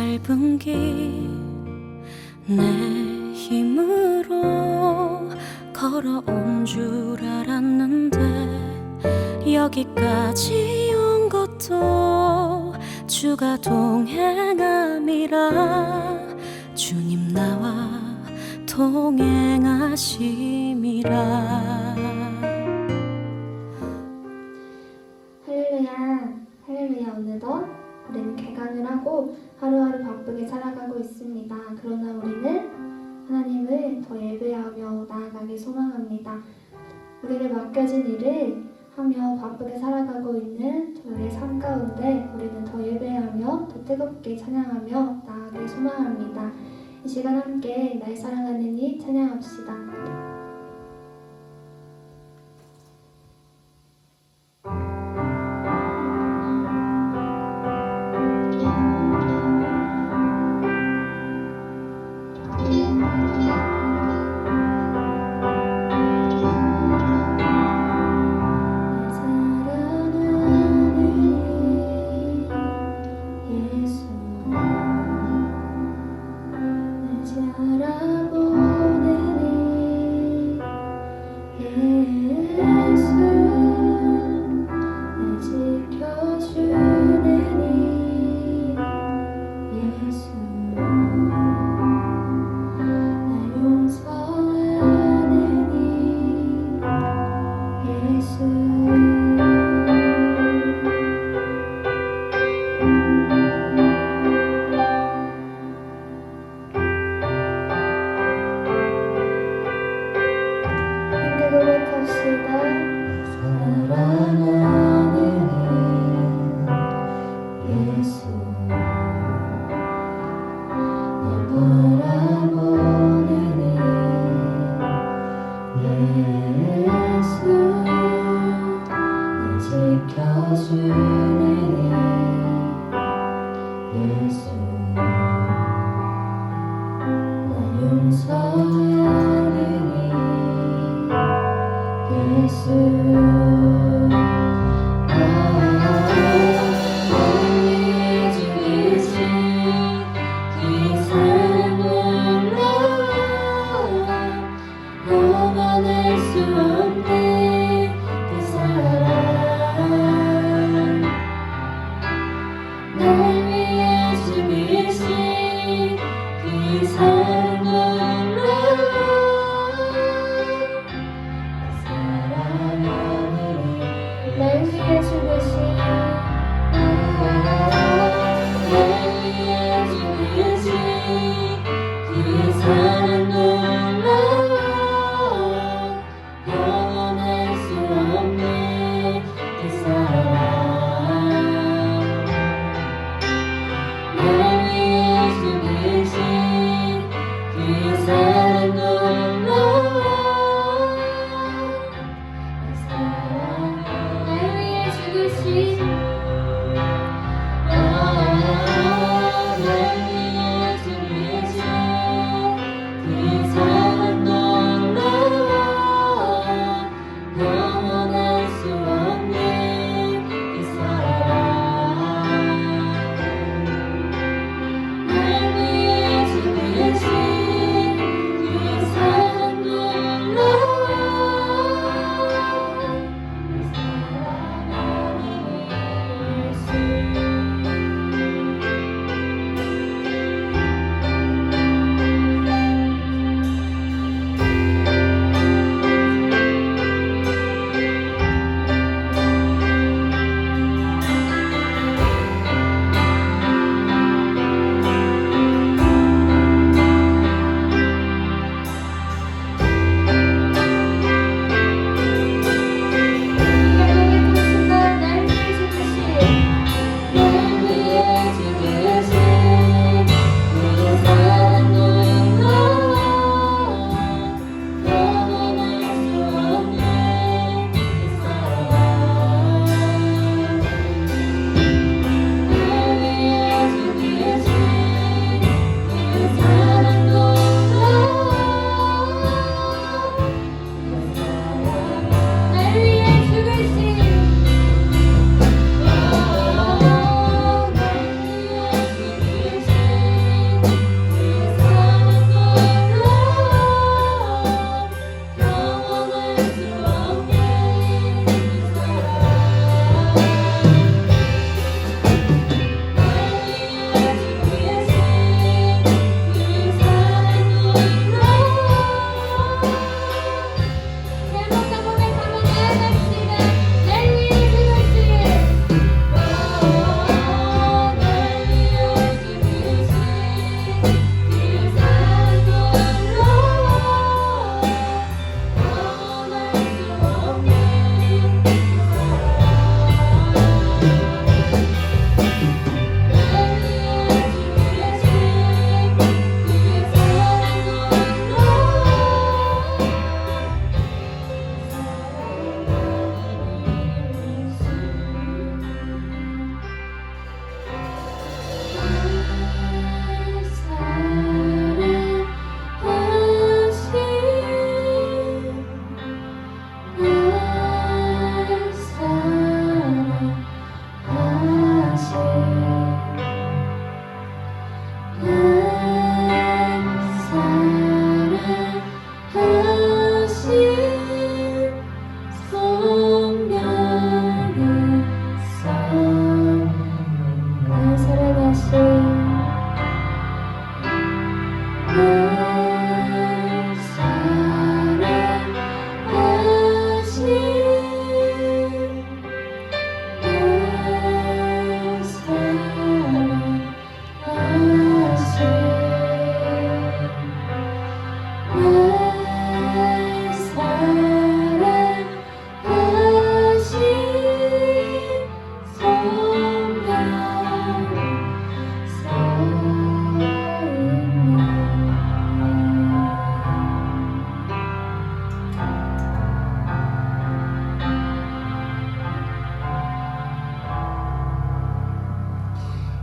짧은 길 내 힘으로 걸어온 줄 알았는데 여기까지 온 것도 주가 동행함이라 주님 나와 동행하심이라. 할렐루야, 할렐루야. 오늘도 우리는 개강을 하고 하루하루 바쁘게 살아가고 있습니다. 그러나 우리는 하나님을 더 예배하며 나아가길 소망합니다. 우리를 맡겨진 일을 하며 바쁘게 살아가고 있는 저희의 삶 가운데 우리는 더 예배하며 더 뜨겁게 찬양하며 나아가길 소망합니다. 이 시간 함께 날 사랑하는 이 찬양합시다.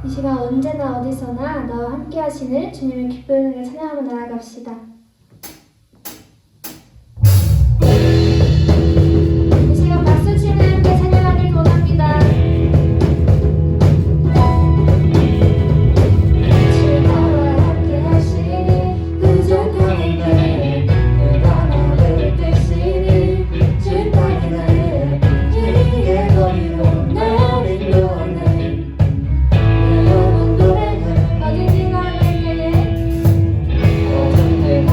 이 시간 언제나 어디서나 나와 함께 하시는 주님의 기쁜 은혜를 찬양하며 나아갑시다. 이 시간 박수 치며 함께 찬양하길 원합니다. 주 나와 함께 하시니 부족함을 내 그가 나를 되시니 주 땅에 나를 주의 거리로 날 인도하네. 내 영혼 노래가 어디든가 갈 때에 어둠들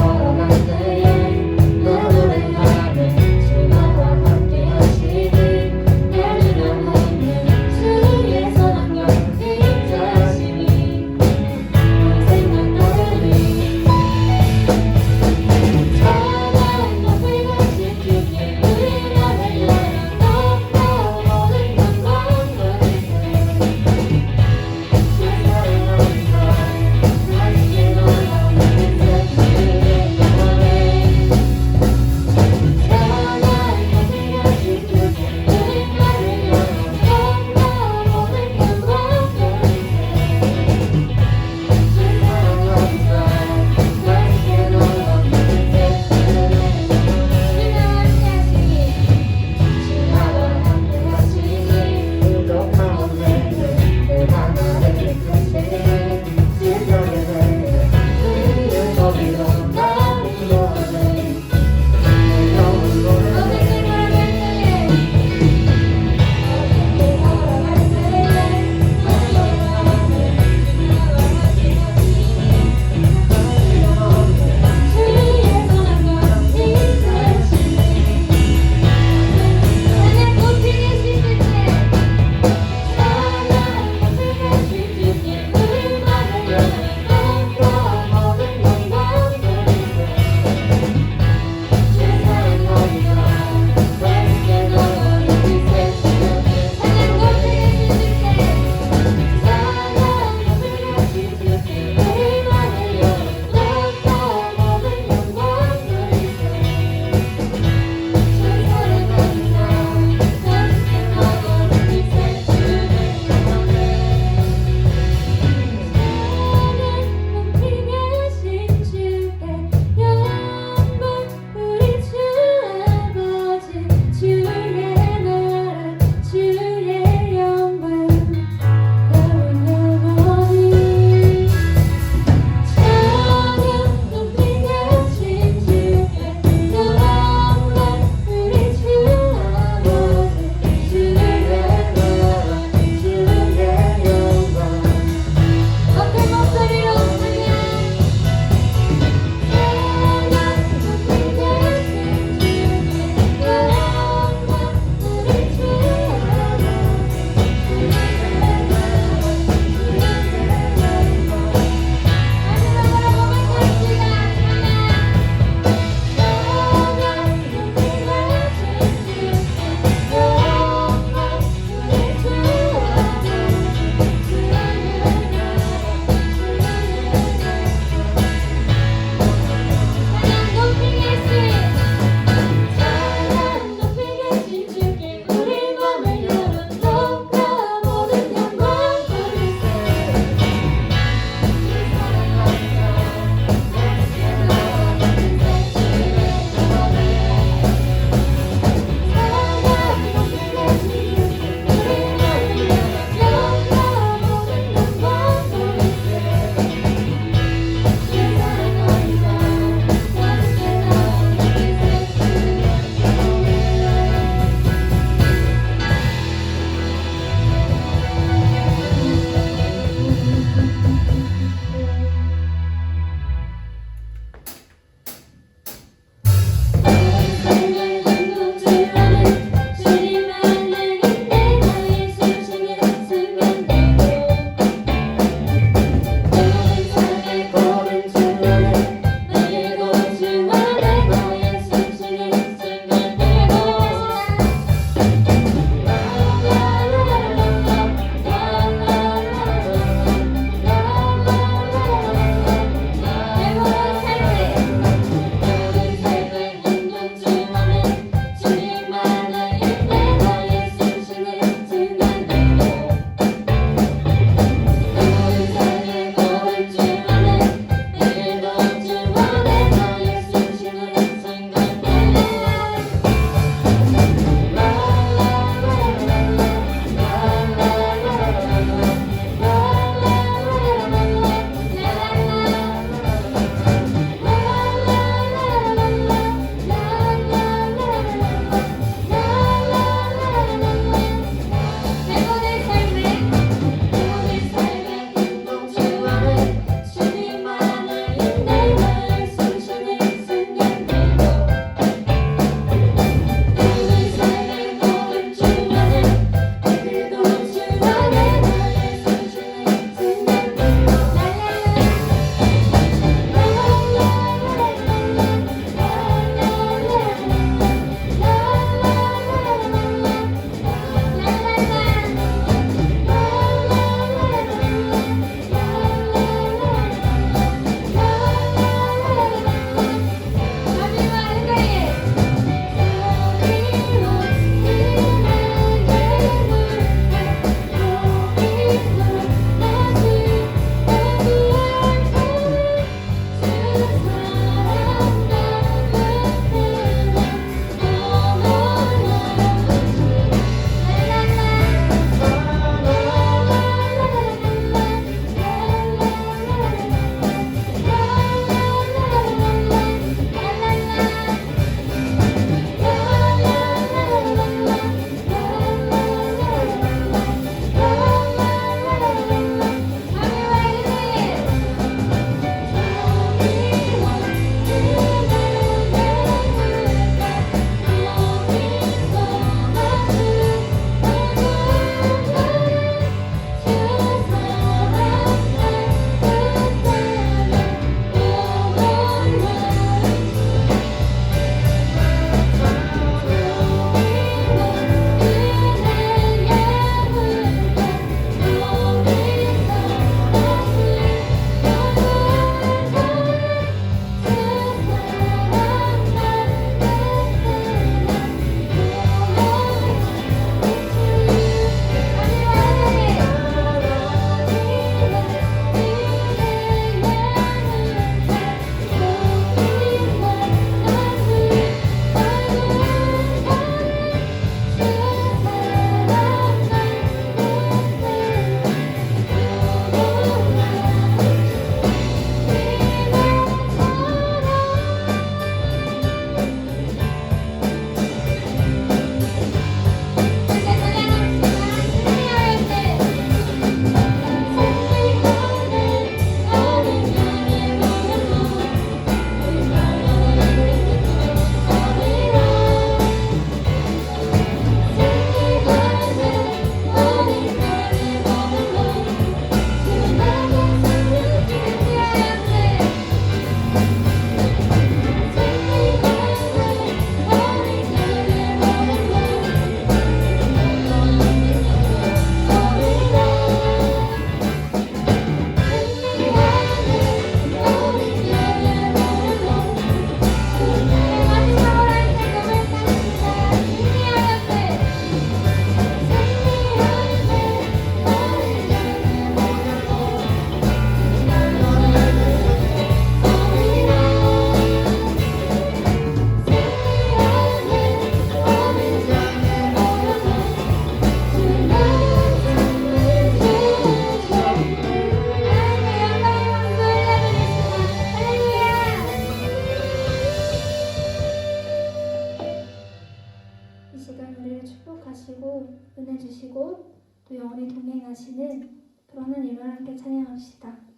주시고 또 영원히 동행하시는 그런 하나님을 함께 찬양합시다.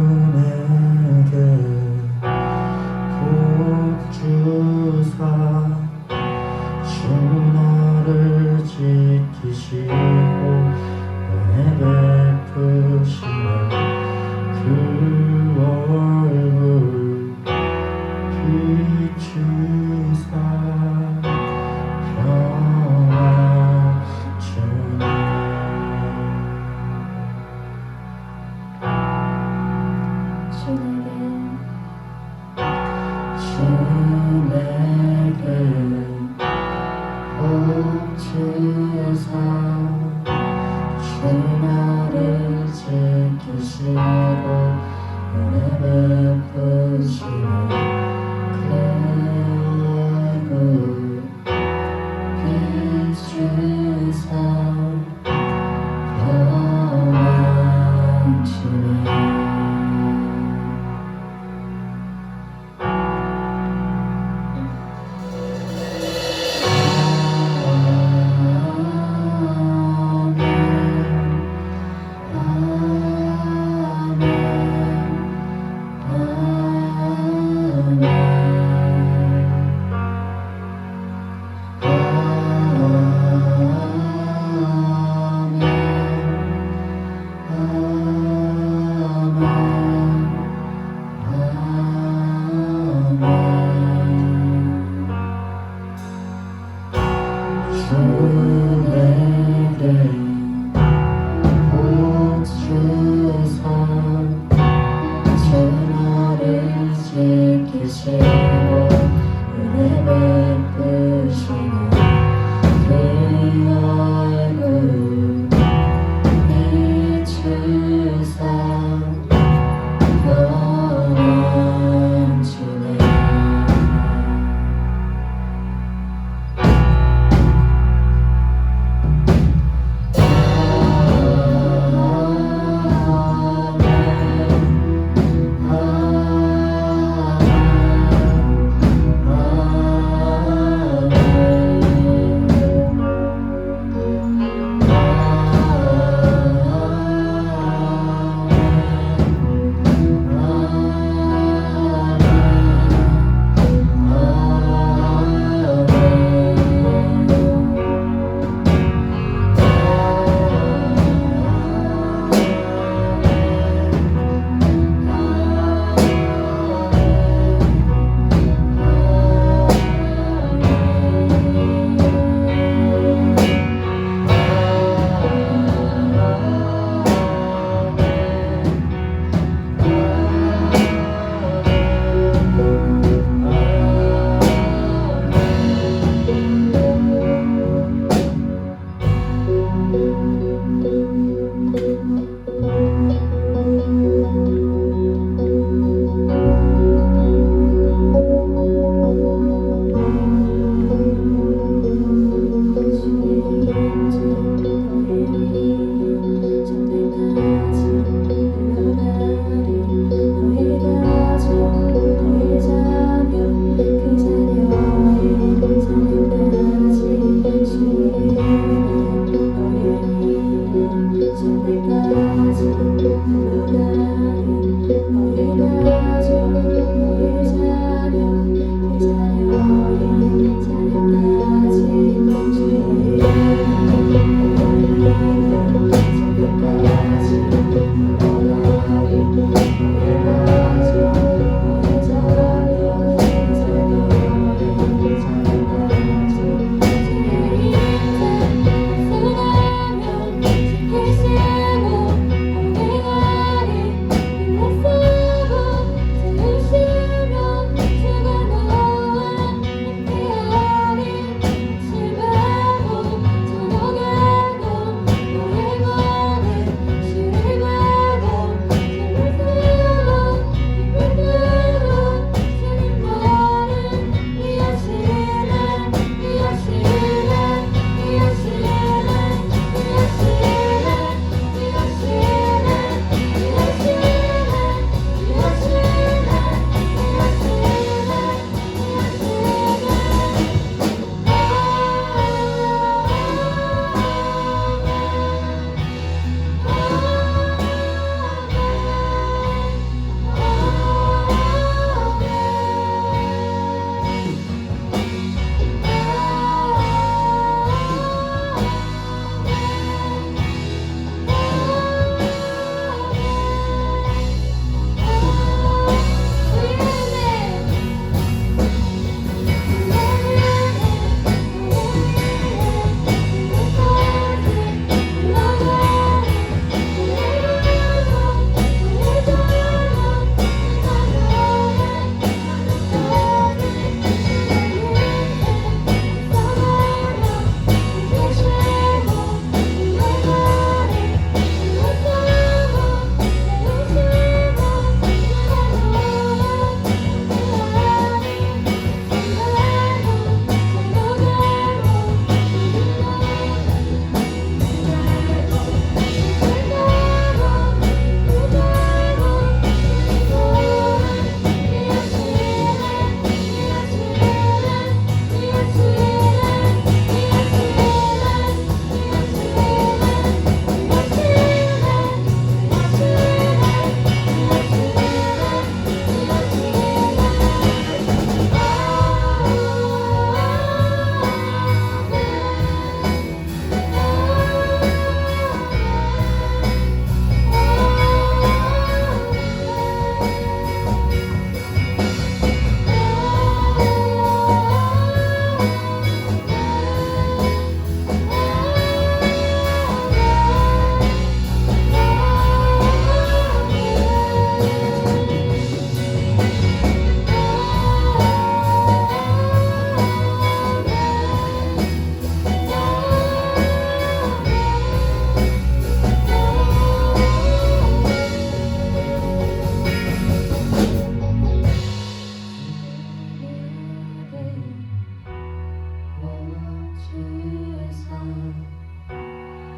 주에게 복 주사 주 나를 지키시고 은혜 베푸시네 그 얼굴 비추사 평안 주네 주에게 복 주사 주 나를 지키시고 은혜 베푸시네 그 얼굴 비추사 평안 주네 주에게 복 주사 주 나를 지키시고 은혜 베푸시네 그 얼굴 비추사 평안 주네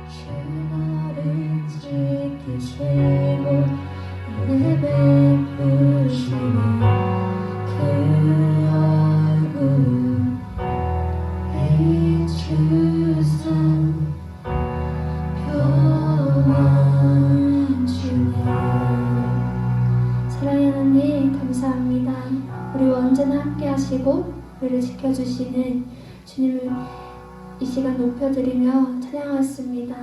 주 나를 지키시고 은혜 베푸시니 그 얼굴 비추사 평안 주님. 사랑의 하나님 감사합니다. 우리와 언제나 함께 하시고 우리를 지켜주시는 주님을 이 시간 높여드리며 찬양하였습니다.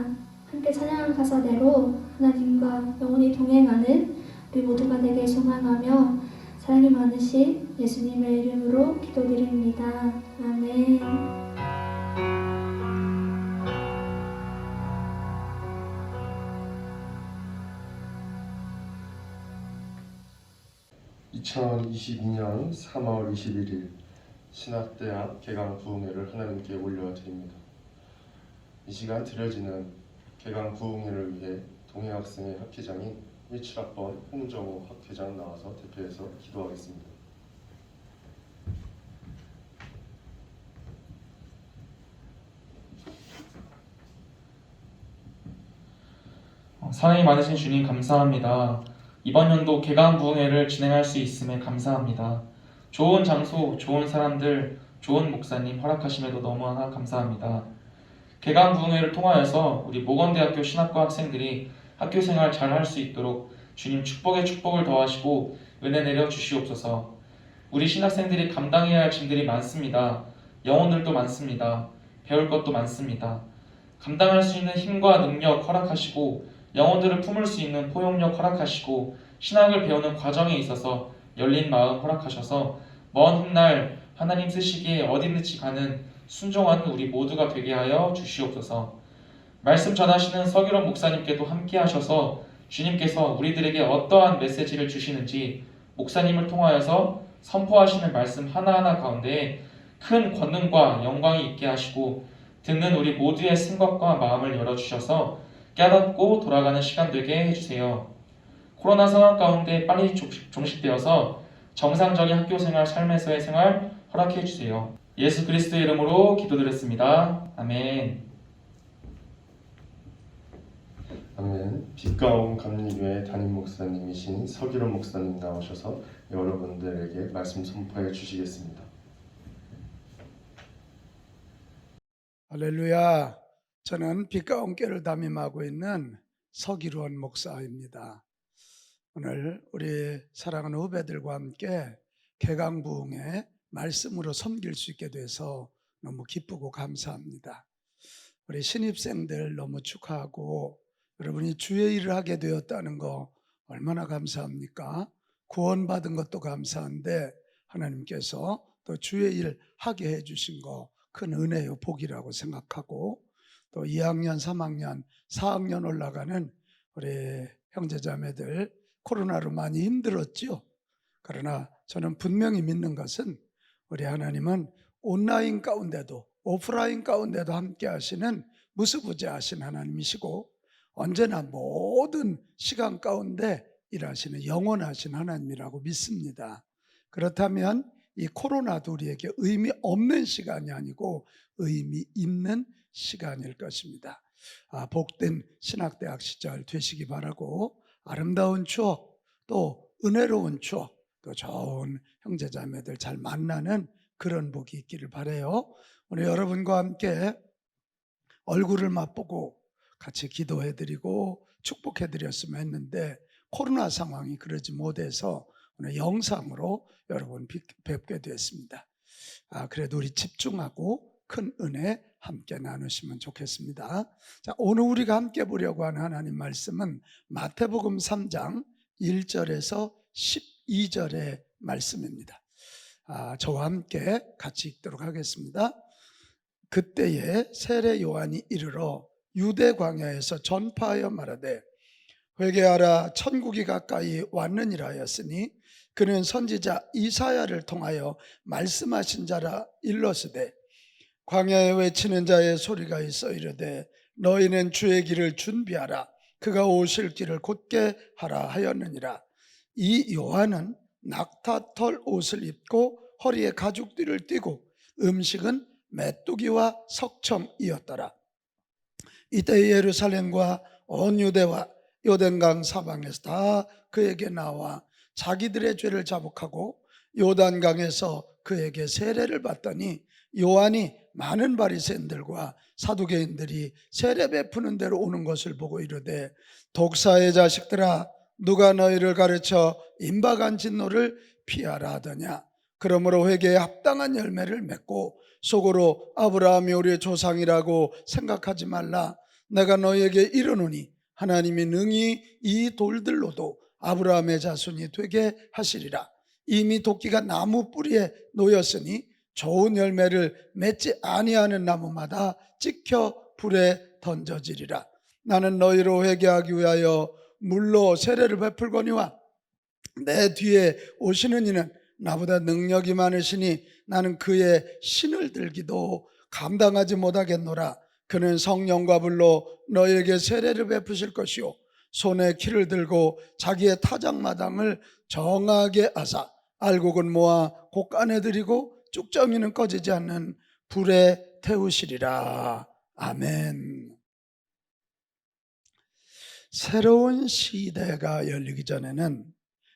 함께 찬양한 가사대로 하나님과 영원히 동행하는 우리 모두가 되길 소망하며 사랑이 많으신 예수님의 이름으로 기도드립니다. 아멘. 2022년 3월 21일 신학대학 개강 부흥회를 하나님께 올려드립니다. 이 시간 드려지는 개강 부흥회를 위해 동해학생회 학회장인 17학번 홍정호 학회장 나와서 대표해서 기도하겠습니다. 사랑이 많으신 주님 감사합니다. 이번 연도 개강 부흥회를 진행할 수 있음에 감사합니다. 좋은 장소, 좋은 사람들, 좋은 목사님 허락하심에도 너무나 감사합니다. 개강 부흥회를 통하여서 우리 모건대학교 신학과 학생들이 학교 생활 잘 할 수 있도록 주님 축복에 축복을 더하시고 은혜 내려 주시옵소서. 우리 신학생들이 감당해야 할 짐들이 많습니다. 영혼들도 많습니다. 배울 것도 많습니다. 감당할 수 있는 힘과 능력 허락하시고 영혼들을 품을 수 있는 포용력 허락하시고 신학을 배우는 과정에 있어서 열린 마음 허락하셔서 먼 훗날 하나님 쓰시기에 어디든지 가는 순종하는 우리 모두가 되게 하여 주시옵소서. 말씀 전하시는 서기론 목사님께도 함께 하셔서 주님께서 우리들에게 어떠한 메시지를 주시는지 목사님을 통하여서 선포하시는 말씀 하나하나 가운데 큰 권능과 영광이 있게 하시고 듣는 우리 모두의 생각과 마음을 열어주셔서 깨닫고 돌아가는 시간 되게 해주세요. 코로나 상황 가운데 빨리 종식되어서 정상적인 학교생활, 삶에서의 생활 허락해주세요. 예수 그리스도의 이름으로 기도드렸습니다. 아멘. 아멘. 빛가온 감리교회 담임 목사님이신 서기론 목사님 나오셔서 여러분들에게 말씀 선포해 주시겠습니다. 할렐루야. 저는 빛가온 교회를 담임하고 있는 서기론 목사입니다. 오늘 우리 사랑하는 후배들과 함께 개강부흥회 말씀으로 섬길 수 있게 돼서 너무 기쁘고 감사합니다. 우리 신입생들 너무 축하하고 여러분이 주의 일을 하게 되었다는 거 얼마나 감사합니까? 구원받은 것도 감사한데 하나님께서 또 주의 일 하게 해주신 거 큰 은혜요 복이라고 생각하고 또 2학년, 3학년, 4학년 올라가는 우리 형제자매들 코로나로 많이 힘들었죠. 그러나 저는 분명히 믿는 것은 우리 하나님은 온라인 가운데도 오프라인 가운데도 함께 하시는 무수부지하신 하나님이시고 언제나 모든 시간 가운데 일하시는 영원하신 하나님이라고 믿습니다. 그렇다면 이 코로나도 우리에게 의미 없는 시간이 아니고 의미 있는 시간일 것입니다. 복된 신학대학 시절 되시기 바라고 아름다운 추억 또 은혜로운 추억 또 좋은 형제자매들 잘 만나는 그런 복이 있기를 바라요. 오늘 여러분과 함께 얼굴을 맛보고 같이 기도해드리고 축복해드렸으면 했는데 코로나 상황이 그러지 못해서 오늘 영상으로 여러분 뵙게 되었습니다. 그래도 우리 집중하고 큰 은혜 함께 나누시면 좋겠습니다. 자, 오늘 우리가 함께 보려고 하는 하나님 말씀은 마태복음 3장 1절에서 12절의 말씀입니다. 저와 함께 같이 읽도록 하겠습니다. 그때에 세례 요한이 이르러 유대 광야에서 전파하여 말하되 회개하라 천국이 가까이 왔느니라 하였으니 그는 선지자 이사야를 통하여 말씀하신 자라 일러스되 광야에 외치는 자의 소리가 있어 이르되 너희는 주의 길을 준비하라 그가 오실 길을 곧게 하라 하였느니라. 이 요한은 낙타털 옷을 입고 허리에 가죽띠를 띠고 음식은 메뚜기와 석청이었더라. 이때 예루살렘과 온 유대와 요단강 사방에서 다 그에게 나와 자기들의 죄를 자복하고 요단강에서 그에게 세례를 받더니 요한이 많은 바리새인들과 사두개인들이 세례 베푸는 대로 오는 것을 보고 이르되 독사의 자식들아 누가 너희를 가르쳐 임박한 진노를 피하라 하더냐. 그러므로 회개에 합당한 열매를 맺고 속으로 아브라함이 우리의 조상이라고 생각하지 말라. 내가 너희에게 이르노니 하나님이 능히 이 돌들로도 아브라함의 자손이 되게 하시리라. 이미 도끼가 나무 뿌리에 놓였으니 좋은 열매를 맺지 아니하는 나무마다 찍혀 불에 던져지리라. 나는 너희로 회개하기 위하여 물로 세례를 베풀거니와 내 뒤에 오시는 이는 나보다 능력이 많으시니 나는 그의 신을 들기도 감당하지 못하겠노라. 그는 성령과 불로 너희에게 세례를 베푸실 것이요 손에 키를 들고 자기의 타작마당을 정하게 하사 알곡은 모아 곡간에 들이고 쭉정이는 꺼지지 않는 불에 태우시리라. 아멘. 새로운 시대가 열리기 전에는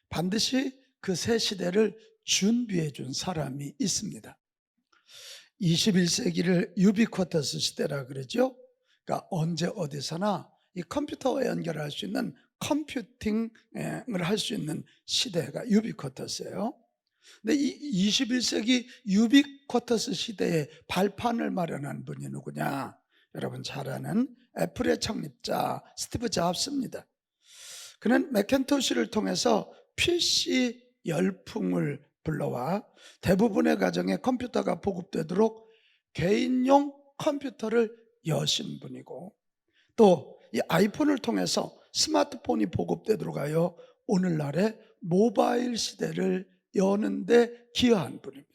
반드시 그 새 시대를 준비해 준 사람이 있습니다. 21세기를 유비쿼터스 시대라 그러죠. 그러니까 언제 어디서나 이 컴퓨터와 연결할 수 있는 컴퓨팅을 할 수 있는 시대가 유비쿼터스예요. 근데 이 21세기 유비쿼터스 시대의 발판을 마련한 분이 누구냐? 여러분 잘 아는 애플의 창립자 스티브 잡스입니다. 그는 맥킨토시를 통해서 PC 열풍을 불러와 대부분의 가정에 컴퓨터가 보급되도록 개인용 컴퓨터를 여신 분이고 또 이 아이폰을 통해서 스마트폰이 보급되도록 하여 오늘날의 모바일 시대를 여는데 기여한 분입니다.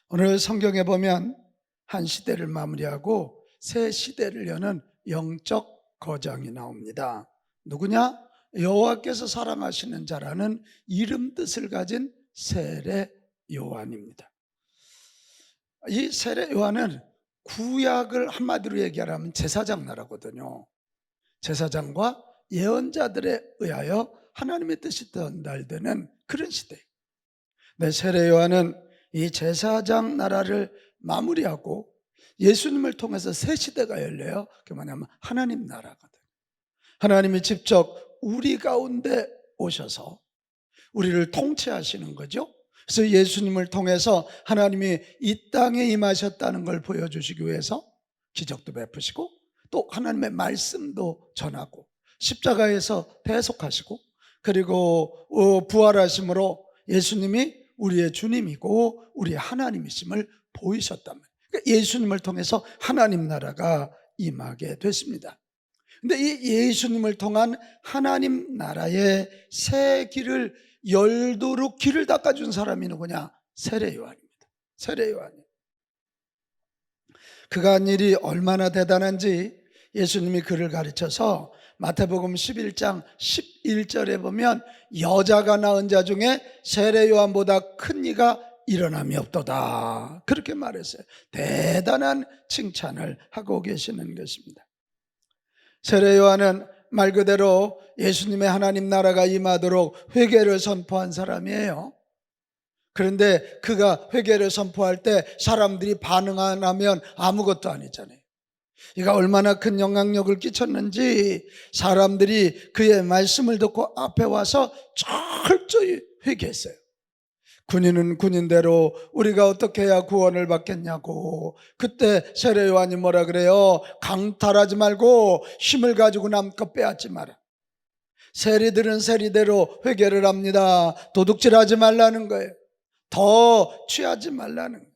오늘 성경에 보면 한 시대를 마무리하고 새 시대를 여는 영적 거장이 나옵니다. 누구냐? 여호와께서 사랑하시는 자라는 이름 뜻을 가진 세례 요한입니다. 이 세례 요한은 구약을 한마디로 얘기하면 제사장 나라거든요. 제사장과 예언자들에 의하여 하나님의 뜻이 전달되는 그런 시대. 네, 세례 요한은 이 제사장 나라를 마무리하고 예수님을 통해서 새 시대가 열려요. 그게 뭐냐면 하나님 나라거든요. 하나님이 직접 우리 가운데 오셔서 우리를 통치하시는 거죠. 그래서 예수님을 통해서 하나님이 이 땅에 임하셨다는 걸 보여주시기 위해서 기적도 베푸시고 또 하나님의 말씀도 전하고 십자가에서 대속하시고 그리고 부활하심으로 예수님이 우리의 주님이고 우리의 하나님이심을 보이셨단 말이에요. 그러니까 예수님을 통해서 하나님 나라가 임하게 됐습니다. 근데 이 예수님을 통한 하나님 나라의 새 길을 열도록 길을 닦아준 사람이 누구냐? 세례 요한입니다. 세례 요한이. 그가 한 일이 얼마나 대단한지 예수님이 그를 가르쳐서 마태복음 11장 11절에 보면 여자가 낳은 자 중에 세례 요한보다 큰 이가 일어남이 없도다. 그렇게 말했어요. 대단한 칭찬을 하고 계시는 것입니다. 세례 요한은 말 그대로 예수님의 하나님 나라가 임하도록 회개를 선포한 사람이에요. 그런데 그가 회개를 선포할 때 사람들이 반응 안 하면 아무것도 아니잖아요. 이가 얼마나 큰 영향력을 끼쳤는지 사람들이 그의 말씀을 듣고 앞에 와서 철저히 회개했어요. 군인은 군인대로 우리가 어떻게 해야 구원을 받겠냐고. 그때 세례 요한이 뭐라 그래요? 강탈하지 말고 힘을 가지고 남껏 빼앗지 마라. 세리들은 세리대로 회개를 합니다. 도둑질하지 말라는 거예요. 더 취하지 말라는 거예요.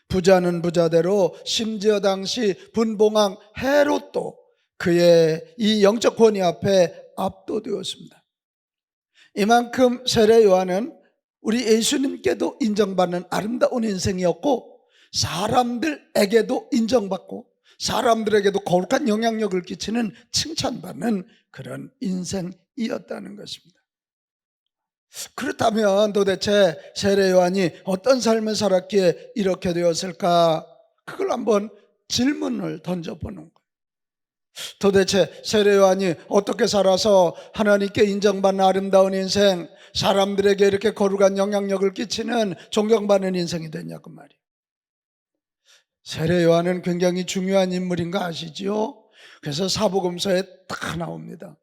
부자는 부자대로, 심지어 당시 분봉왕 헤롯도 그의 이 영적 권위 앞에 압도되었습니다. 이만큼 세례 요한은 우리 예수님께도 인정받는 아름다운 인생이었고 사람들에게도 인정받고 사람들에게도 거룩한 영향력을 끼치는 칭찬받는 그런 인생이었다는 것입니다. 그렇다면 도대체 세례 요한이 어떤 삶을 살았기에 이렇게 되었을까? 그걸 한번 질문을 던져보는 거예요. 도대체 세례 요한이 어떻게 살아서 하나님께 인정받는 아름다운 인생, 사람들에게 이렇게 거룩한 영향력을 끼치는 존경받는 인생이 됐냐고 말이에요. 세례 요한은 굉장히 중요한 인물인 거 아시지요? 그래서 사복음서에 다 나옵니다.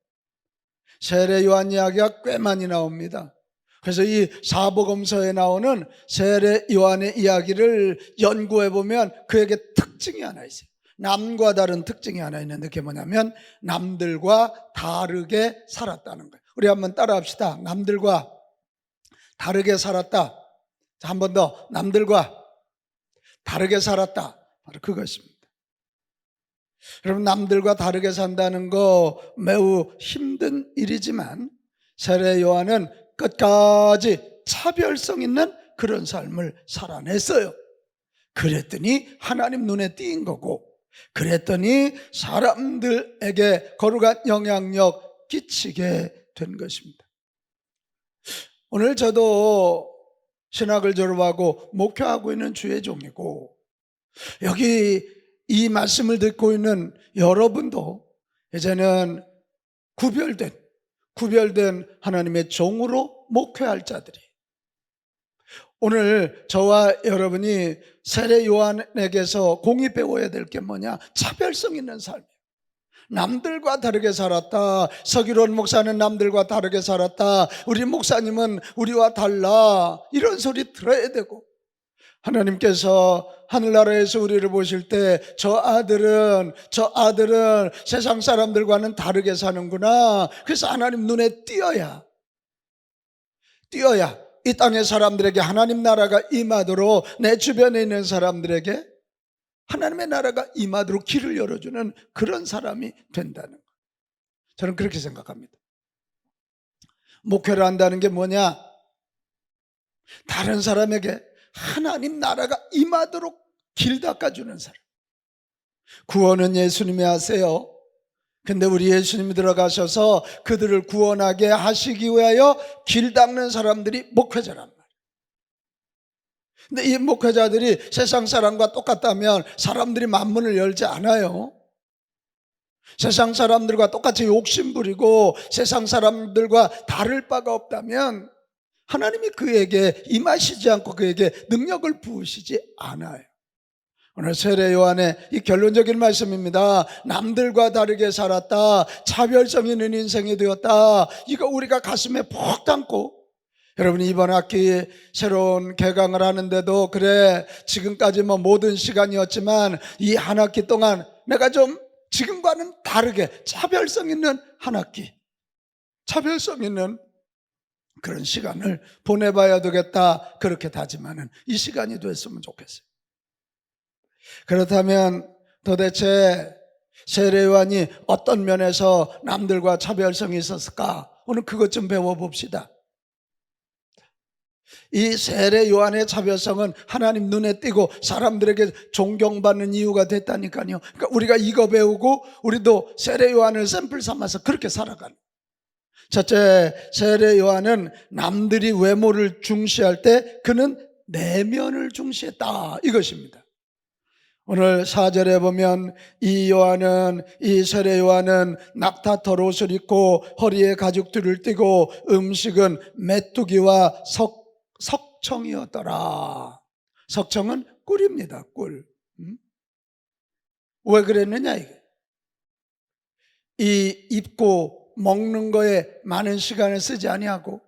세례 요한 이야기가 꽤 많이 나옵니다. 그래서 이 사복음서에 나오는 세례 요한의 이야기를 연구해 보면 그에게 특징이 하나 있어요. 남과 다른 특징이 하나 있는데 그게 뭐냐면 남들과 다르게 살았다는 거예요. 우리 한번 따라합시다. 남들과 다르게 살았다. 한 번 더. 남들과 다르게 살았다. 바로 그것입니다. 여러분, 남들과 다르게 산다는 거 매우 힘든 일이지만 세례 요한은 끝까지 차별성 있는 그런 삶을 살아냈어요. 그랬더니 하나님 눈에 띈 거고, 그랬더니 사람들에게 거룩한 영향력 끼치게 된 것입니다. 오늘 저도 신학을 졸업하고 목회하고 있는 주의 종이고, 여기 이 말씀을 듣고 있는 여러분도 이제는 구별된 하나님의 종으로 목회할 자들이, 오늘 저와 여러분이 세례 요한에게서 공이 배워야 될 게 뭐냐? 차별성 있는 삶이에요. 남들과 다르게 살았다. 서기론 목사는 남들과 다르게 살았다. 우리 목사님은 우리와 달라. 이런 소리 들어야 되고, 하나님께서 하늘나라에서 우리를 보실 때 저 아들은 세상 사람들과는 다르게 사는구나. 그래서 하나님 눈에 띄어야 이 땅의 사람들에게 하나님 나라가 임하도록, 내 주변에 있는 사람들에게 하나님의 나라가 임하도록 길을 열어주는 그런 사람이 된다는 것. 저는 그렇게 생각합니다. 목회를 한다는 게 뭐냐? 다른 사람에게 하나님 나라가 임하도록 길 닦아주는 사람. 구원은 예수님이 하세요. 근데 우리 예수님이 들어가셔서 그들을 구원하게 하시기 위하여 길 닦는 사람들이 목회자란 말이에요. 근데 이 목회자들이 세상 사람과 똑같다면 사람들이 만문을 열지 않아요. 세상 사람들과 똑같이 욕심부리고 세상 사람들과 다를 바가 없다면 하나님이 그에게 임하시지 않고 그에게 능력을 부으시지 않아요. 오늘 세례 요한의 이 결론적인 말씀입니다. 남들과 다르게 살았다. 차별성 있는 인생이 되었다. 이거 우리가 가슴에 푹 담고, 여러분이 이번 학기 새로운 개강을 하는데도 그래, 지금까지 모든 시간이었지만 이 한 학기 동안 내가 좀 지금과는 다르게 차별성 있는 한 학기, 차별성 있는 그런 시간을 보내봐야 되겠다, 그렇게 다짐하는 이 시간이 됐으면 좋겠어요. 그렇다면 도대체 세례 요한이 어떤 면에서 남들과 차별성이 있었을까? 오늘 그것 좀 배워봅시다. 이 세례 요한의 차별성은 하나님 눈에 띄고 사람들에게 존경받는 이유가 됐다니까요. 그러니까 우리가 이거 배우고 우리도 세례 요한을 샘플 삼아서 그렇게 살아가는. 첫째, 세례 요한은 남들이 외모를 중시할 때 그는 내면을 중시했다, 이것입니다. 오늘 4절에 보면 이 세례 요한은 낙타털 옷을 입고 허리에 가죽들을 띠고 음식은 메뚜기와 석청이었더라. 석청은 꿀입니다, 꿀. 왜 그랬느냐 이게. 이 입고 먹는 거에 많은 시간을 쓰지 아니하고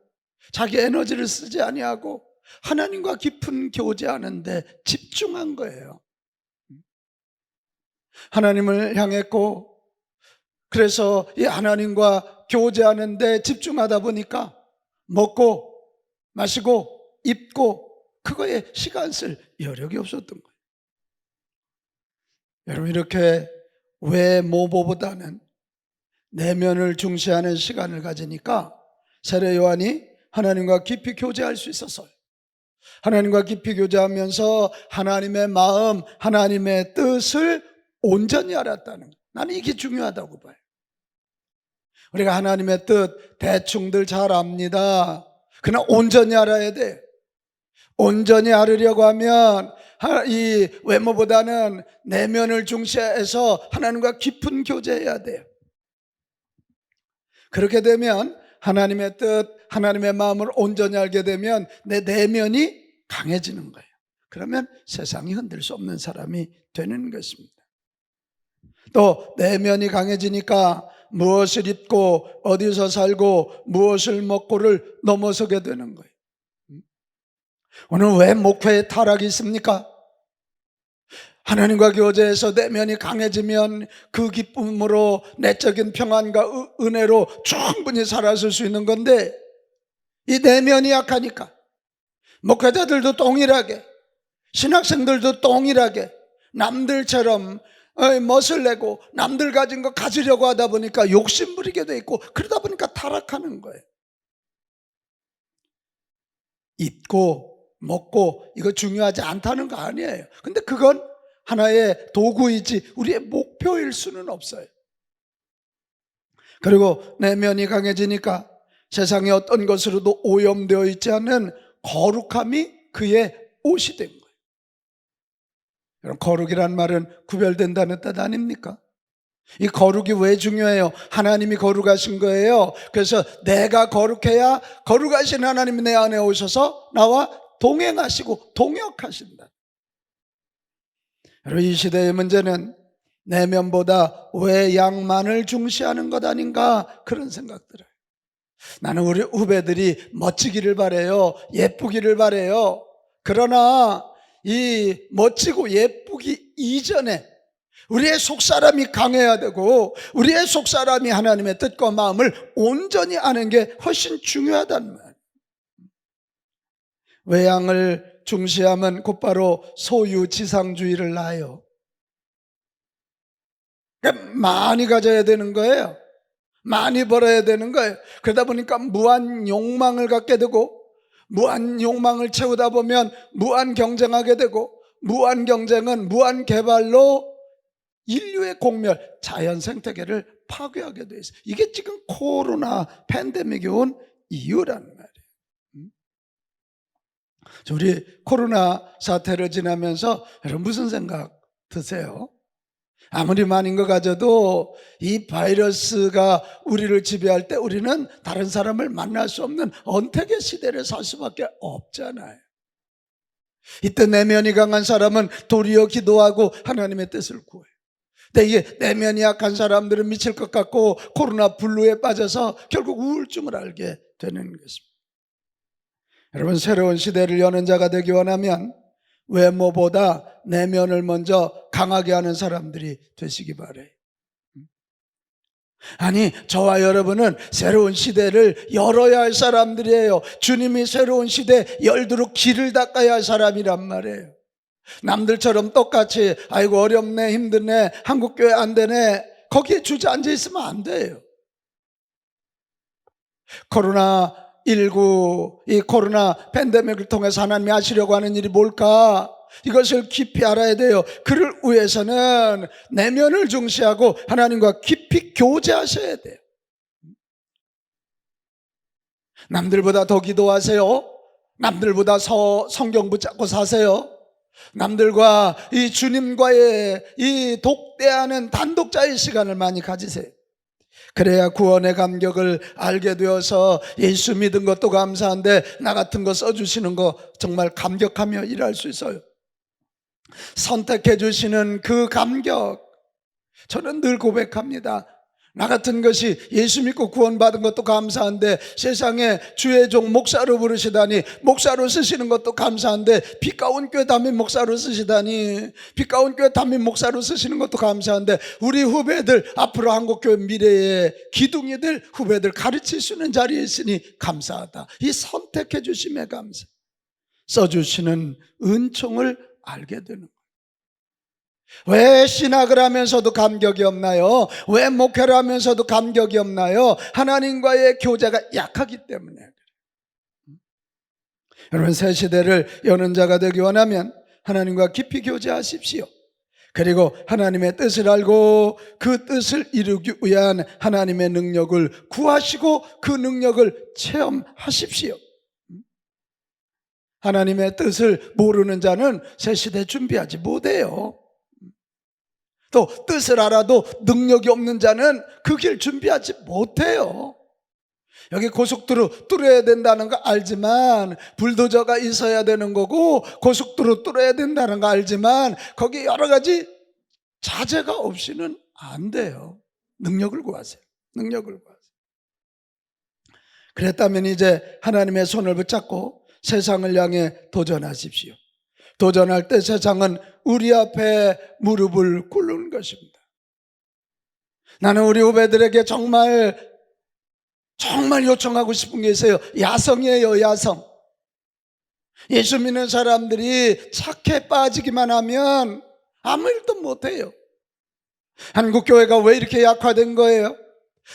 자기 에너지를 쓰지 아니하고 하나님과 깊은 교제하는데 집중한 거예요. 하나님을 향했고, 그래서 이 하나님과 교제하는데 집중하다 보니까 먹고 마시고 입고 그거에 시간 쓸 여력이 없었던 거예요. 여러분, 이렇게 외모보다는 내면을 중시하는 시간을 가지니까 세례 요한이 하나님과 깊이 교제할 수 있었어요. 하나님과 깊이 교제하면서 하나님의 마음, 하나님의 뜻을 온전히 알았다는 거예요. 나는 이게 중요하다고 봐요. 우리가 하나님의 뜻 대충들 잘 압니다. 그러나 온전히 알아야 돼. 온전히 알으려고 하면 이 외모보다는 내면을 중시해서 하나님과 깊은 교제해야 돼요. 그렇게 되면 하나님의 뜻, 하나님의 마음을 온전히 알게 되면 내 내면이 강해지는 거예요. 그러면 세상이 흔들 수 없는 사람이 되는 것입니다. 또 내면이 강해지니까 무엇을 입고 어디서 살고 무엇을 먹고를 넘어서게 되는 거예요. 오늘 왜 목회에 타락이 있습니까? 하나님과 교제해서 내면이 강해지면 그 기쁨으로 내적인 평안과 은혜로 충분히 살아설 수 있는 건데, 이 내면이 약하니까 목회자들도 동일하게, 신학생들도 동일하게 남들처럼 멋을 내고 남들 가진 거 가지려고 하다 보니까 욕심 부리게 돼 있고, 그러다 보니까 타락하는 거예요. 입고 먹고 이거 중요하지 않다는 거 아니에요. 근데 그건 하나의 도구이지 우리의 목표일 수는 없어요. 그리고 내면이 강해지니까 세상의 어떤 것으로도 오염되어 있지 않는 거룩함이 그의 옷이 된 거예요. 여러분, 거룩이란 말은 구별된다는 뜻 아닙니까? 이 거룩이 왜 중요해요? 하나님이 거룩하신 거예요. 그래서 내가 거룩해야 거룩하신 하나님이 내 안에 오셔서 나와 동행하시고 동역하신다. 여러분, 이 시대의 문제는 내면보다 외양만을 중시하는 것 아닌가, 그런 생각 들어요. 나는 우리 후배들이 멋지기를 바라요. 예쁘기를 바라요. 그러나 이 멋지고 예쁘기 이전에 우리의 속사람이 강해야 되고, 우리의 속사람이 하나님의 뜻과 마음을 온전히 아는 게 훨씬 중요하단 말이에요. 외양을 중시하면 곧바로 소유지상주의를 낳아요. 그러니까 많이 가져야 되는 거예요. 많이 벌어야 되는 거예요. 그러다 보니까 무한 욕망을 갖게 되고, 무한 욕망을 채우다 보면 무한 경쟁하게 되고, 무한 경쟁은 무한 개발로 인류의 공멸, 자연 생태계를 파괴하게 돼 있어요. 이게 지금 코로나 팬데믹이 온 이유란 말이에요. 우리 코로나 사태를 지나면서 여러분 무슨 생각 드세요? 아무리 많은 거 가져도 이 바이러스가 우리를 지배할 때 우리는 다른 사람을 만날 수 없는 언택의 시대를 살 수밖에 없잖아요. 이때 내면이 강한 사람은 도리어 기도하고 하나님의 뜻을 구해요. 근데 이게 내면이 약한 사람들은 미칠 것 같고 코로나 블루에 빠져서 결국 우울증을 앓게 되는 것입니다. 여러분, 새로운 시대를 여는 자가 되기 원하면 외모보다 내면을 먼저 강하게 하는 사람들이 되시기 바라요. 아니, 저와 여러분은 새로운 시대를 열어야 할 사람들이에요. 주님이 새로운 시대 열도록 길을 닦아야 할 사람이란 말이에요. 남들처럼 똑같이 아이고 어렵네, 힘드네, 한국교회 안 되네, 거기에 주저앉아 있으면 안 돼요. 코로나19, 이 코로나 팬데믹을 통해서 하나님이 하시려고 하는 일이 뭘까? 이것을 깊이 알아야 돼요. 그를 위해서는 내면을 중시하고 하나님과 깊이 교제하셔야 돼요. 남들보다 더 기도하세요. 남들보다 성경 붙잡고 사세요. 남들과 이 주님과의 이 독대하는 단독자의 시간을 많이 가지세요. 그래야 구원의 감격을 알게 되어서 예수 믿은 것도 감사한데 나 같은 거 써주시는 거 정말 감격하며 일할 수 있어요. 선택해 주시는 그 감격, 저는 늘 고백합니다. 나 같은 것이 예수 믿고 구원받은 것도 감사한데 세상에 주의 종 목사로 부르시다니, 목사로 쓰시는 것도 감사한데 빛가운 교회 담임 목사로 쓰시다니, 빛가운 교회 담임 목사로 쓰시는 것도 감사한데 우리 후배들, 앞으로 한국교회 미래의 기둥이들 후배들 가르칠 수 있는 자리에 있으니 감사하다. 이 선택해 주심에 감사, 써주시는 은총을 알게 되는 거예요. 왜 신학을 하면서도 감격이 없나요? 왜 목회를 하면서도 감격이 없나요? 하나님과의 교제가 약하기 때문에. 여러분, 새 시대를 여는 자가 되기 원하면 하나님과 깊이 교제하십시오. 그리고 하나님의 뜻을 알고 그 뜻을 이루기 위한 하나님의 능력을 구하시고 그 능력을 체험하십시오. 하나님의 뜻을 모르는 자는 새 시대 준비하지 못해요. 또 뜻을 알아도 능력이 없는 자는 그 길 준비하지 못해요. 여기 고속도로 뚫어야 된다는 거 알지만 불도저가 있어야 되는 거고 고속도로 뚫어야 된다는 거 알지만 거기 여러 가지 자재가 없이는 안 돼요. 능력을 구하세요. 능력을 구하세요. 그랬다면 이제 하나님의 손을 붙잡고 세상을 향해 도전하십시오. 도전할 때 세상은 우리 앞에 무릎을 꿇는 것입니다. 나는 우리 후배들에게 정말 요청하고 싶은 게 있어요. 야성이에요, 야성. 예수 믿는 사람들이 착해 빠지기만 하면 아무 일도 못해요. 한국 교회가 왜 이렇게 약화된 거예요?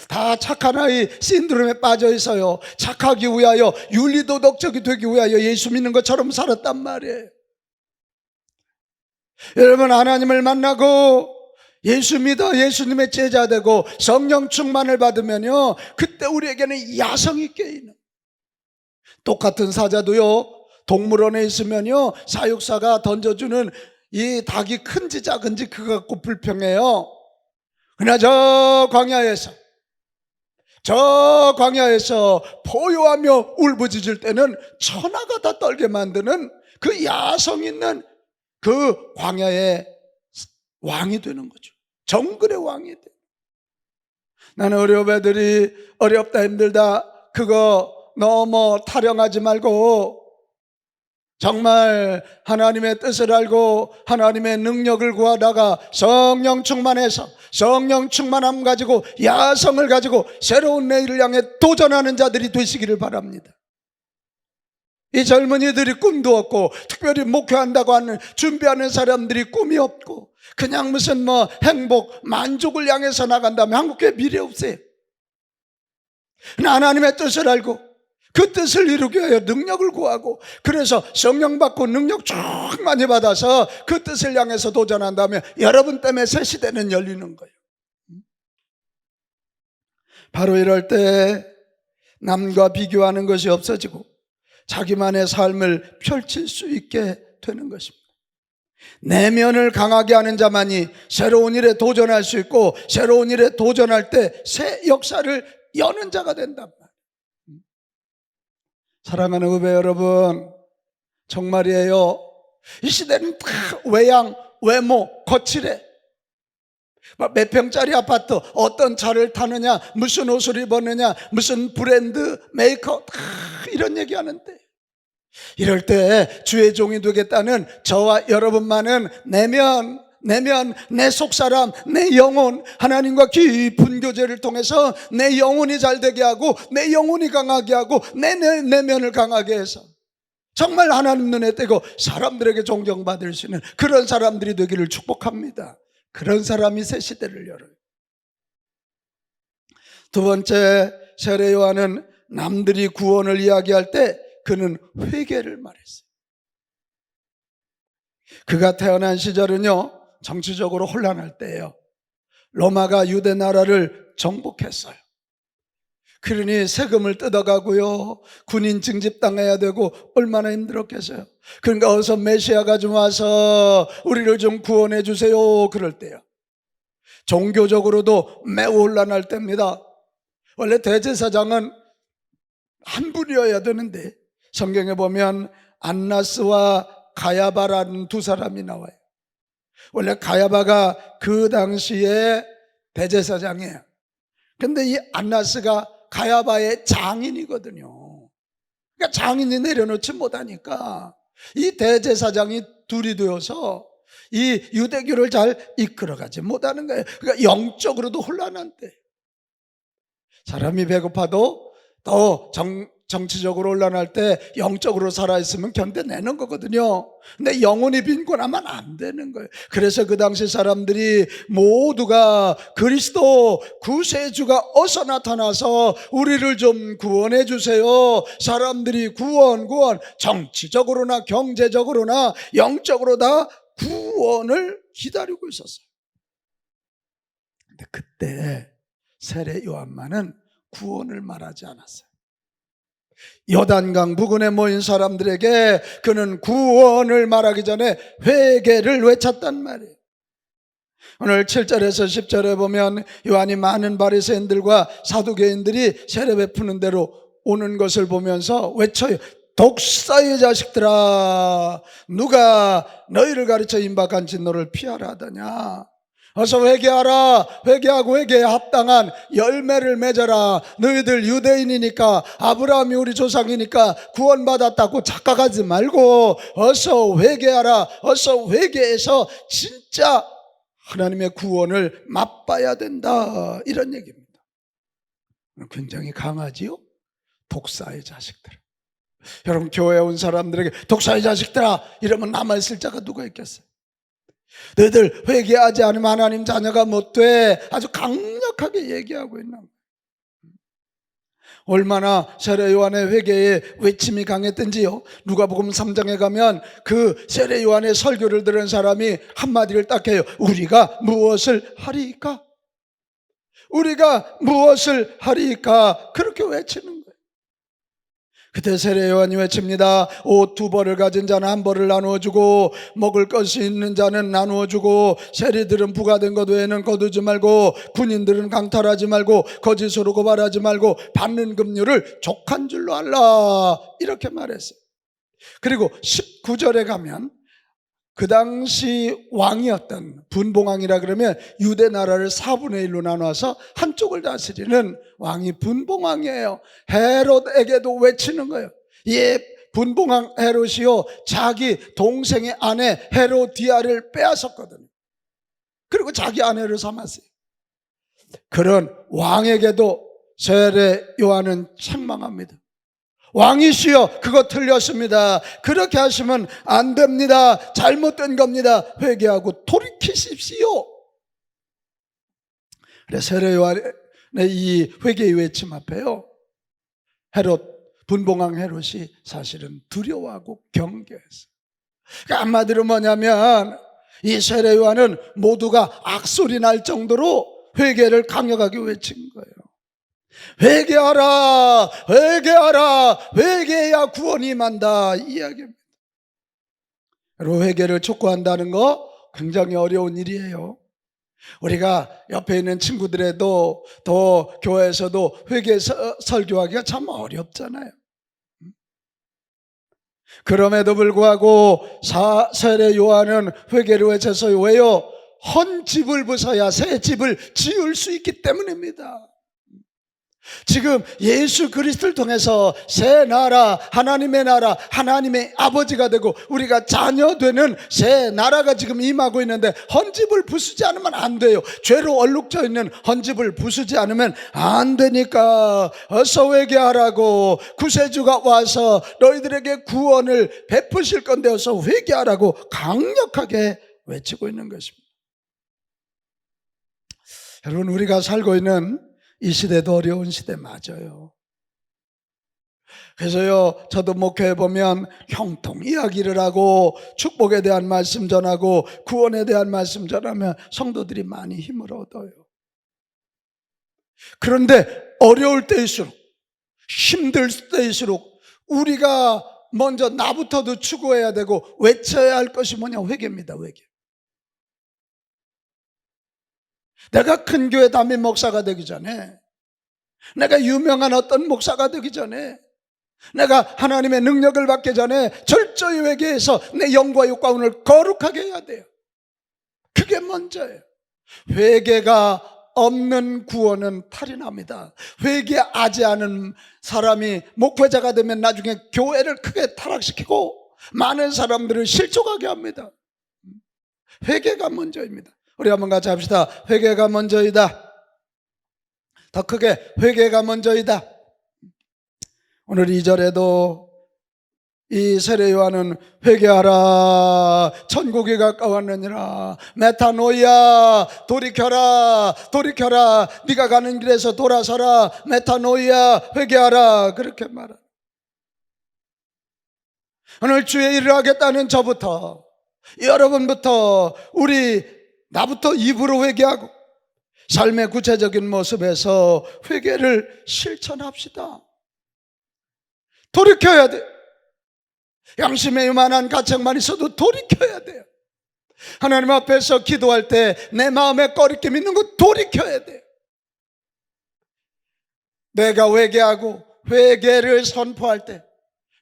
다 착한 아이 신드롬에 빠져 있어요. 착하기 위하여, 윤리도덕적이 되기 위하여 예수 믿는 것처럼 살았단 말이에요. 여러분, 하나님을 만나고 예수 믿어 예수님의 제자 되고 성령 충만을 받으면요, 그때 우리에게는 야성이 깨이는. 똑같은 사자도요, 동물원에 있으면요, 사육사가 던져주는 이 닭이 큰지 작은지 그거 갖고 불평해요. 그러나 저 광야에서 포효하며 울부짖을 때는 천하가 다 떨게 만드는 그 야성 있는 그 광야의 왕이 되는 거죠. 정글의 왕이 돼. 나는 우리 후배들이 어렵다 힘들다 그거 너무 타령하지 말고 정말 하나님의 뜻을 알고 하나님의 능력을 구하다가 성령 충만해서 성령 충만함 가지고 야성을 가지고 새로운 내일을 향해 도전하는 자들이 되시기를 바랍니다. 이 젊은이들이 꿈도 없고 특별히 목회한다고 하는 준비하는 사람들이 꿈이 없고 그냥 무슨 행복, 만족을 향해서 나간다면 한국교회 미래 없어요. 하나님의 뜻을 알고 그 뜻을 이루기 위하여 능력을 구하고 그래서 성령 받고 능력 충만히 받아서 그 뜻을 향해서 도전한다면 여러분 때문에 새 시대는 열리는 거예요. 바로 이럴 때 남과 비교하는 것이 없어지고 자기만의 삶을 펼칠 수 있게 되는 것입니다. 내면을 강하게 하는 자만이 새로운 일에 도전할 수 있고 새로운 일에 도전할 때 새 역사를 여는 자가 된단 말이에요. 사랑하는 후배 여러분, 정말이에요. 이 시대는 다 외양, 외모, 거칠해. 몇 평짜리 아파트, 어떤 차를 타느냐, 무슨 옷을 입었느냐, 무슨 브랜드, 메이크업, 다 이런 얘기하는데 이럴 때 주의 종이 되겠다는 저와 여러분만은 내면, 내 속사람, 내 영혼, 하나님과 깊은 교제를 통해서 내 영혼이 잘 되게 하고 내 영혼이 강하게 하고 내 내면을 강하게 해서 정말 하나님 눈에 띄고 사람들에게 존경받을 수 있는 그런 사람들이 되기를 축복합니다. 그런 사람이 새 시대를 열어요. 두 번째, 세례 요한은 남들이 구원을 이야기할 때 그는 회개를 말했어요. 그가 태어난 시절은요, 정치적으로 혼란할 때예요. 로마가 유대 나라를 정복했어요. 그러니 세금을 뜯어가고요, 군인 징집당해야 되고 얼마나 힘들었겠어요. 그러니까 어서 메시아가 좀 와서 우리를 좀 구원해 주세요 그럴 때요. 종교적으로도 매우 혼란할 때입니다. 원래 대제사장은 한 분이어야 되는데 성경에 보면 안나스와 가야바라는 두 사람이 나와요. 원래 가야바가 그 당시에 대제사장이에요. 근데 이 안나스가 가야바의 장인이거든요. 그러니까 장인이 내려놓지 못하니까 이 대제사장이 둘이 되어서 이 유대교를 잘 이끌어가지 못하는 거예요. 그러니까 영적으로도 혼란한 때. 사람이 배고파도 더 정치적으로 혼란할 때 영적으로 살아있으면 견뎌내는 거거든요. 근데 영혼이 빈곤하면 안 되는 거예요. 그래서 그 당시 사람들이 모두가 그리스도 구세주가 어서 나타나서 우리를 좀 구원해 주세요. 사람들이 구원 정치적으로나 경제적으로나 영적으로 다 구원을 기다리고 있었어요. 근데 그때 세례 요한만은 구원을 말하지 않았어요. 요단강 부근에 모인 사람들에게 그는 구원을 말하기 전에 회개를 외쳤단 말이에요. 오늘 7절에서 10절에 보면 요한이 많은 바리새인들과 사두개인들이 세례 베푸는 대로 오는 것을 보면서 외쳐요. 독사의 자식들아, 누가 너희를 가르쳐 임박한 진노를 피하라 하더냐. 어서 회개하라. 회개하고 회개에 합당한 열매를 맺어라. 너희들 유대인이니까, 아브라함이 우리 조상이니까 구원받았다고 착각하지 말고 어서 회개하라. 어서 회개해서 진짜 하나님의 구원을 맛봐야 된다, 이런 얘기입니다. 굉장히 강하지요? 독사의 자식들. 여러분, 교회에 온 사람들에게 독사의 자식들아 이러면 남아있을 자가 누가 있겠어요? 너희들 회개하지 않으면 하나님 자녀가 못돼, 아주 강력하게 얘기하고 있는 거예요. 얼마나 세례 요한의 회개의 외침이 강했던지요. 누가복음 3장에 가면 그 세례 요한의 설교를 들은 사람이 한마디를 딱 해요. 우리가 무엇을 하리까? 우리가 무엇을 하리까? 그렇게 외치는 거예요. 그때 세례 요한이 외칩니다. 옷 2벌을 가진 자는 1벌을 나누어 주고, 먹을 것이 있는 자는 나누어 주고, 세리들은 부과된 것 외에는 거두지 말고, 군인들은 강탈하지 말고, 거짓으로 고발하지 말고, 받는 금류를 족한 줄로 알라, 이렇게 말했어요. 그리고 19절에 가면 그 당시 왕이었던 분봉왕이라 그러면 유대 나라를 4분의 1로 나눠서 한쪽을 다스리는 왕이 분봉왕이에요. 헤롯에게도 외치는 거예요. 이 분봉왕 헤롯이요, 자기 동생의 아내 헤로디아를 빼앗았거든요. 그리고 자기 아내를 삼았어요. 그런 왕에게도 세례 요한은 책망합니다. 왕이시여, 그거 틀렸습니다. 그렇게 하시면 안 됩니다. 잘못된 겁니다. 회개하고 돌이키십시오. 그래서 세례 요한의 이 회개의 외침 앞에요, 헤롯, 분봉왕 헤롯이 사실은 두려워하고 경계했어요. 그러니까 한마디로 뭐냐면 이 세례 요한은 모두가 악소리 날 정도로 회개를 강력하게 외친 거예요. 회개하라, 회개하라, 회개해야 구원이 임한다, 이 이야기입니다. 여러분, 회개를 촉구한다는 거 굉장히 어려운 일이에요. 우리가 옆에 있는 친구들에도 또 교회에서도 회개 설교하기가 참 어렵잖아요. 그럼에도 불구하고 세례 요한은 회개를 외쳐서 왜요? 헌 집을 부숴야 새 집을 지을 수 있기 때문입니다. 지금 예수 그리스도를 통해서 새 나라, 하나님의 나라, 하나님의 아버지가 되고 우리가 자녀 되는 새 나라가 지금 임하고 있는데 헌집을 부수지 않으면 안 돼요. 죄로 얼룩져 있는 헌집을 부수지 않으면 안 되니까 어서 회개하라고, 구세주가 와서 너희들에게 구원을 베푸실 건데 어서 회개하라고 강력하게 외치고 있는 것입니다. 여러분, 우리가 살고 있는 이 시대도 어려운 시대 맞아요. 그래서요, 저도 목회에 보면 형통 이야기를 하고 축복에 대한 말씀 전하고 구원에 대한 말씀 전하면 성도들이 많이 힘을 얻어요. 그런데 어려울 때일수록, 힘들 때일수록 우리가 먼저 나부터도 추구해야 되고 외쳐야 할 것이 뭐냐? 회개입니다. 회개. 내가 큰 교회 담임 목사가 되기 전에, 내가 유명한 어떤 목사가 되기 전에, 내가 하나님의 능력을 받기 전에 철저히 회개해서 내 영과 육과운을 거룩하게 해야 돼요. 그게 먼저예요. 회개가 없는 구원은 탈이 납니다. 회개하지 않은 사람이 목회자가 되면 나중에 교회를 크게 타락시키고 많은 사람들을 실족하게 합니다. 회개가 먼저입니다. 우리 한번 같이 합시다. 회개가 먼저이다. 더 크게, 회개가 먼저이다. 오늘 2절에도 이 세례 요한은 회개하라, 천국이 가까웠느니라, 메타노이아, 돌이켜라, 돌이켜라, 네가 가는 길에서 돌아서라, 메타노이아, 회개하라, 그렇게 말합니다. 오늘 주의 일을 하겠다는 저부터, 여러분부터, 나부터 입으로 회개하고 삶의 구체적인 모습에서 회개를 실천합시다. 돌이켜야 돼요. 양심에 요만한 가책만 있어도 돌이켜야 돼요. 하나님 앞에서 기도할 때 내 마음에 꺼리낌 있는 거 돌이켜야 돼요. 내가 회개하고 회개를 선포할 때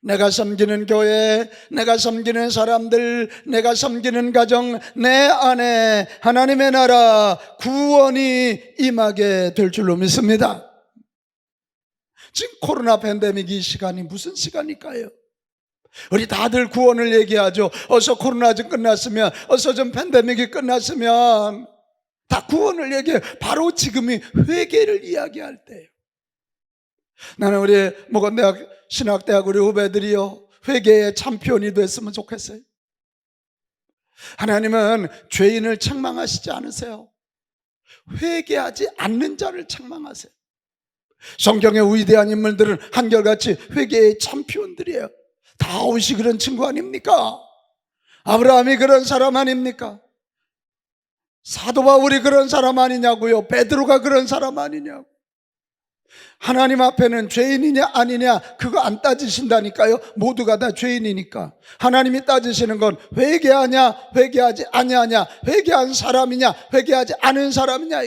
내가 섬기는 교회, 내가 섬기는 사람들, 내가 섬기는 가정, 내 안에 하나님의 나라 구원이 임하게 될 줄로 믿습니다. 지금 코로나 팬데믹 이 시간이 무슨 시간일까요? 우리 다들 구원을 얘기하죠. 어서 코로나 좀 끝났으면, 어서 좀 팬데믹이 끝났으면 다 구원을 얘기해요. 바로 지금이 회개를 이야기할 때예요. 나는 우리 목원대학 신학대학 우리 후배들이요, 회개의 챔피언이 됐으면 좋겠어요. 하나님은 죄인을 책망하시지 않으세요. 회개하지 않는 자를 책망하세요. 성경의 위대한 인물들은 한결같이 회개의 챔피언들이에요. 다윗이 그런 친구 아닙니까? 아브라함이 그런 사람 아닙니까? 사도 바울이 그런 사람 아니냐고요? 베드로가 그런 사람 아니냐고. 하나님 앞에는 죄인이냐 아니냐 그거 안 따지신다니까요. 모두가 다 죄인이니까. 하나님이 따지시는 건 회개하냐 회개하지 아니하냐, 회개한 사람이냐 회개하지 않은 사람이냐.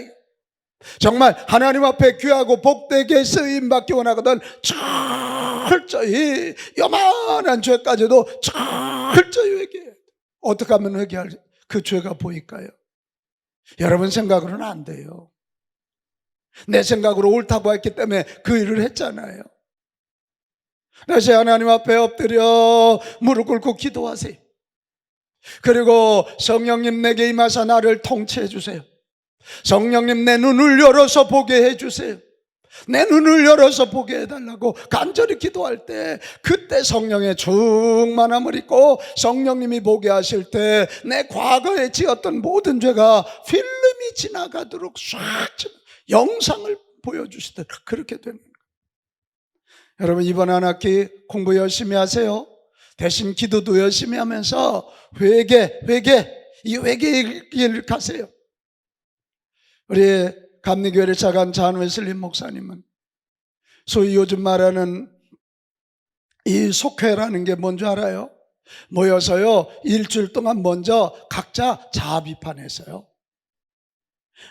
정말 하나님 앞에 귀하고 복되게 쓰임받기 원하거든 철저히 요만한 죄까지도 철저히 회개해야 돼. 어떻게 하면 회개할 그 죄가 보일까요? 여러분 생각으로는 안 돼요. 내 생각으로 옳다고 했기 때문에 그 일을 했잖아요. 다시 하나님 앞에 엎드려 무릎 꿇고 기도하세요. 그리고 성령님 내게 임하사 나를 통치해 주세요. 성령님 내 눈을 열어서 보게 해주세요. 내 눈을 열어서 보게 해달라고 간절히 기도할 때, 그때 성령의 충만함을 입고 성령님이 보게 하실 때 내 과거에 지었던 모든 죄가 필름이 지나가도록 싹 영상을 보여주시도록 그렇게 되는 거예요. 여러분 이번 한 학기 공부 열심히 하세요. 대신 기도도 열심히 하면서 이 회개의 길을 가세요. 우리 감리교회를 차관 잔 웨슬리 목사님은 소위 요즘 말하는 이 속회라는 게 뭔지 알아요? 모여서요 일주일 동안 먼저 각자 자아 비판했어요.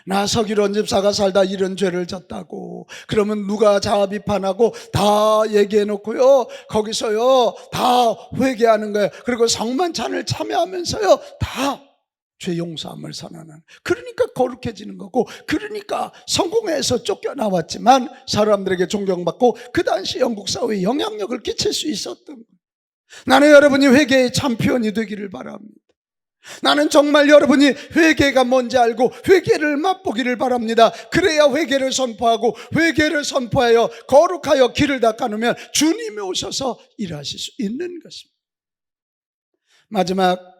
나 서기론 집사가 살다 이런 죄를 졌다고. 그러면 누가 자아 비판하고 다 얘기해 놓고요 거기서요 다 회개하는 거예요. 그리고 성만찬을 참여하면서요 다 죄 용서함을 선언하는. 그러니까 거룩해지는 거고, 그러니까 성공해서 쫓겨나왔지만 사람들에게 존경받고 그 당시 영국 사회에 영향력을 끼칠 수 있었던 거예요. 나는 여러분이 회개의 챔피언이 되기를 바랍니다. 나는 정말 여러분이 회개가 뭔지 알고 회개를 맛보기를 바랍니다. 그래야 회개를 선포하고 회개를 선포하여 거룩하여 길을 닦아놓으면 주님이 오셔서 일하실 수 있는 것입니다. 마지막,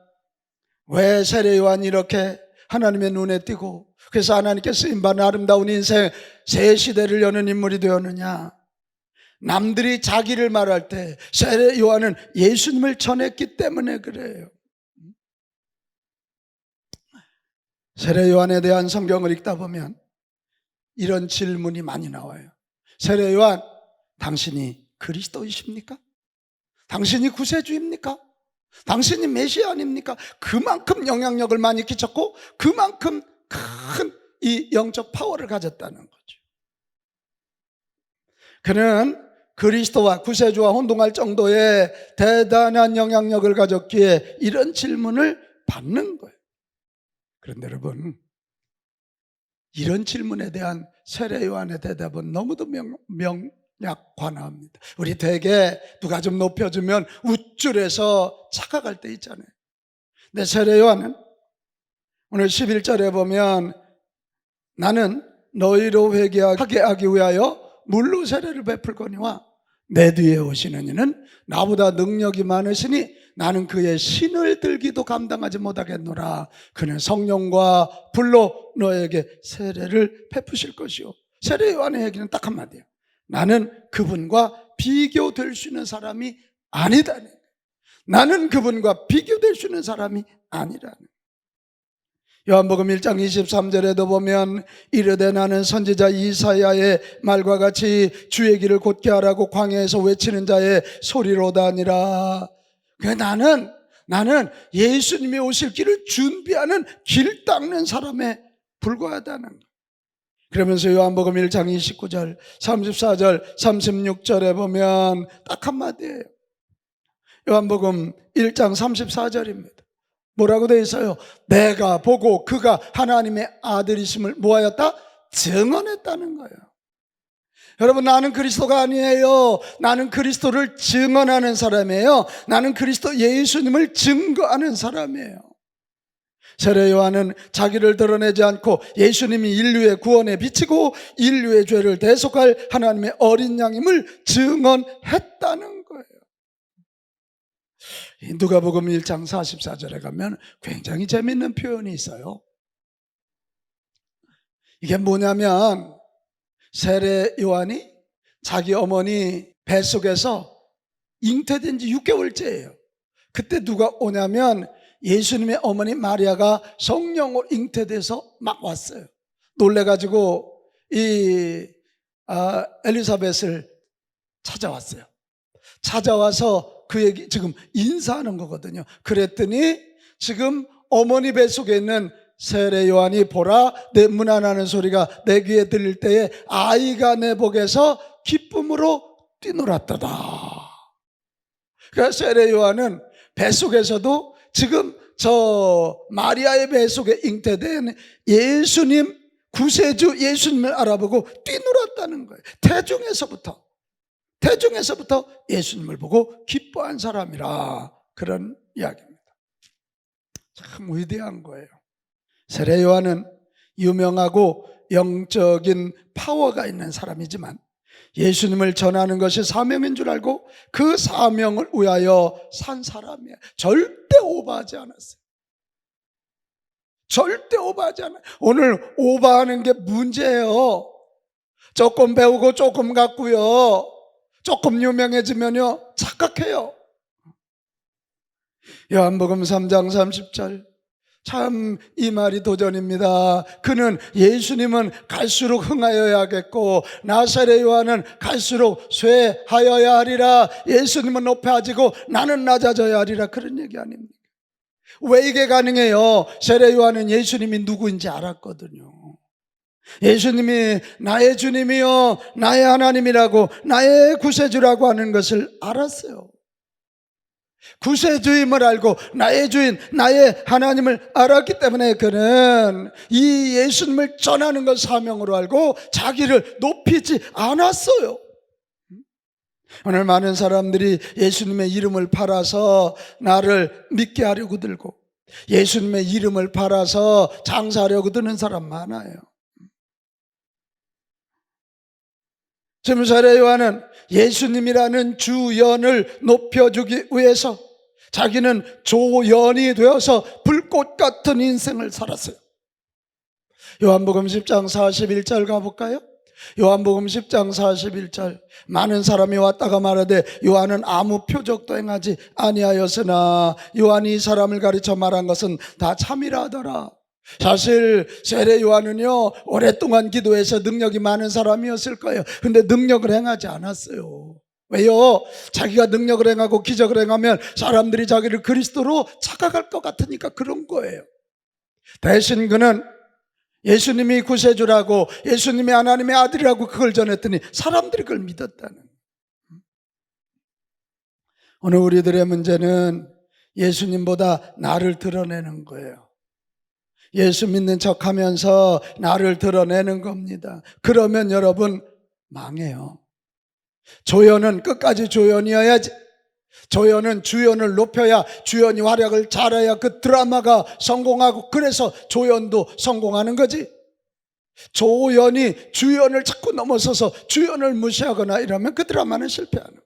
왜 세례 요한이 이렇게 하나님의 눈에 띄고 그래서 하나님께 쓰임받은 아름다운 인생 새 시대를 여는 인물이 되었느냐? 남들이 자기를 말할 때 세례 요한은 예수님을 전했기 때문에 그래요. 세례 요한에 대한 성경을 읽다 보면 이런 질문이 많이 나와요. 세례 요한, 당신이 그리스도이십니까? 당신이 구세주입니까? 당신이 메시아 아닙니까? 그만큼 영향력을 많이 끼쳤고 그만큼 큰 이 영적 파워를 가졌다는 거죠. 그는 그리스도와 구세주와 혼동할 정도의 대단한 영향력을 가졌기에 이런 질문을 받는 거예요. 그런데 여러분, 이런 질문에 대한 세례 요한의 대답은 너무도 명약관화합니다. 우리 대개 누가 좀 높여주면 우쭐해서 착각할 때 있잖아요. 근데 세례 요한은 오늘 11절에 보면 나는 너희로 회개하게 하기 위하여 물로 세례를 베풀거니와 내 뒤에 오시는 이는 나보다 능력이 많으시니 나는 그의 신을 들기도 감당하지 못하겠노라. 그는 성령과 불로 너에게 세례를 베푸실 것이요. 세례 요한의 얘기는 딱 한마디예요. 나는 그분과 비교될 수 있는 사람이 아니다는. 나는 그분과 비교될 수 있는 사람이 아니라는. 요한복음 1장 23절에도 보면 이르되 나는 선지자 이사야의 말과 같이 주의 길을 곧게 하라고 광야에서 외치는 자의 소리로다 하니라. 나는 예수님이 오실 길을 준비하는 길 닦는 사람에 불과하다는 거예요. 그러면서 요한복음 1장 29절, 34절, 36절에 보면 딱 한마디예요. 요한복음 1장 34절입니다. 뭐라고 되어 있어요? 내가 보고 그가 하나님의 아들이심을 뭐하였다? 증언했다는 거예요. 여러분, 나는 그리스도가 아니에요. 나는 그리스도를 증언하는 사람이에요. 나는 그리스도 예수님을 증거하는 사람이에요. 세례 요한은 자기를 드러내지 않고 예수님이 인류의 구원에 비치고 인류의 죄를 대속할 하나님의 어린 양임을 증언했다는 거예요. 누가복음 1장 44절에 가면 굉장히 재밌는 표현이 있어요. 이게 뭐냐면 세례 요한이 자기 어머니 뱃속에서 잉태된 지 6개월째예요. 그때 누가 오냐면 예수님의 어머니 마리아가 성령으로 잉태돼서 막 왔어요. 놀래가지고 엘리사벳을 찾아왔어요. 찾아와서 그에게 지금 인사하는 거거든요. 그랬더니 지금 어머니 뱃속에 있는 세례 요한이 보라 내 문안하는 소리가 내 귀에 들릴 때에 아이가 내 복에서 기쁨으로 뛰놀았도다. 그러니까 세례 요한은 뱃속에서도 지금 저 마리아의 뱃속에 잉태된 예수님 구세주 예수님을 알아보고 뛰놀았다는 거예요. 태중에서부터 예수님을 보고 기뻐한 사람이라 그런 이야기입니다. 참 위대한 거예요. 세례 요한은 유명하고 영적인 파워가 있는 사람이지만 예수님을 전하는 것이 사명인 줄 알고 그 사명을 위하여 산 사람이에요. 절대 오버하지 않았어요. 절대 오버하지 않아요. 오늘 오버하는 게 문제예요. 조금 배우고 조금 갖고요, 조금 유명해지면요 착각해요. 요한복음 3장 30절 참 이 말이 도전입니다. 그는 예수님은 갈수록 흥하여야겠고 나사렛 요한은 갈수록 쇠하여야 하리라. 예수님은 높아지고 나는 낮아져야 하리라. 그런 얘기 아닙니까? 왜 이게 가능해요? 세례 요한은 예수님이 누구인지 알았거든요. 예수님이 나의 주님이요 나의 하나님이라고 나의 구세주라고 하는 것을 알았어요. 구세주임을 알고 나의 주인 나의 하나님을 알았기 때문에 그는 이 예수님을 전하는 것 사명으로 알고 자기를 높이지 않았어요. 오늘 많은 사람들이 예수님의 이름을 팔아서 나를 믿게 하려고 들고 예수님의 이름을 팔아서 장사하려고 드는 사람 많아요. 지금 세례 요한은 예수님이라는 주연을 높여주기 위해서 자기는 조연이 되어서 불꽃 같은 인생을 살았어요. 요한복음 10장 41절 가볼까요? 요한복음 10장 41절 많은 사람이 왔다가 말하되 요한은 아무 표적도 행하지 아니하였으나 요한이 이 사람을 가르쳐 말한 것은 다 참이라 하더라. 사실 세례 요한은요 오랫동안 기도해서 능력이 많은 사람이었을 거예요. 근데 능력을 행하지 않았어요. 왜요? 자기가 능력을 행하고 기적을 행하면 사람들이 자기를 그리스도로 착각할 것 같으니까 그런 거예요. 대신 그는 예수님이 구세주라고 예수님이 하나님의 아들이라고 그걸 전했더니 사람들이 그걸 믿었다는. 오늘 우리들의 문제는 예수님보다 나를 드러내는 거예요. 예수 믿는 척하면서 나를 드러내는 겁니다. 그러면 여러분 망해요. 조연은 끝까지 조연이어야지. 조연은 주연을 높여야 주연이 활약을 잘해야 그 드라마가 성공하고 그래서 조연도 성공하는 거지. 조연이 주연을 자꾸 넘어서서 주연을 무시하거나 이러면 그 드라마는 실패하는 거예요.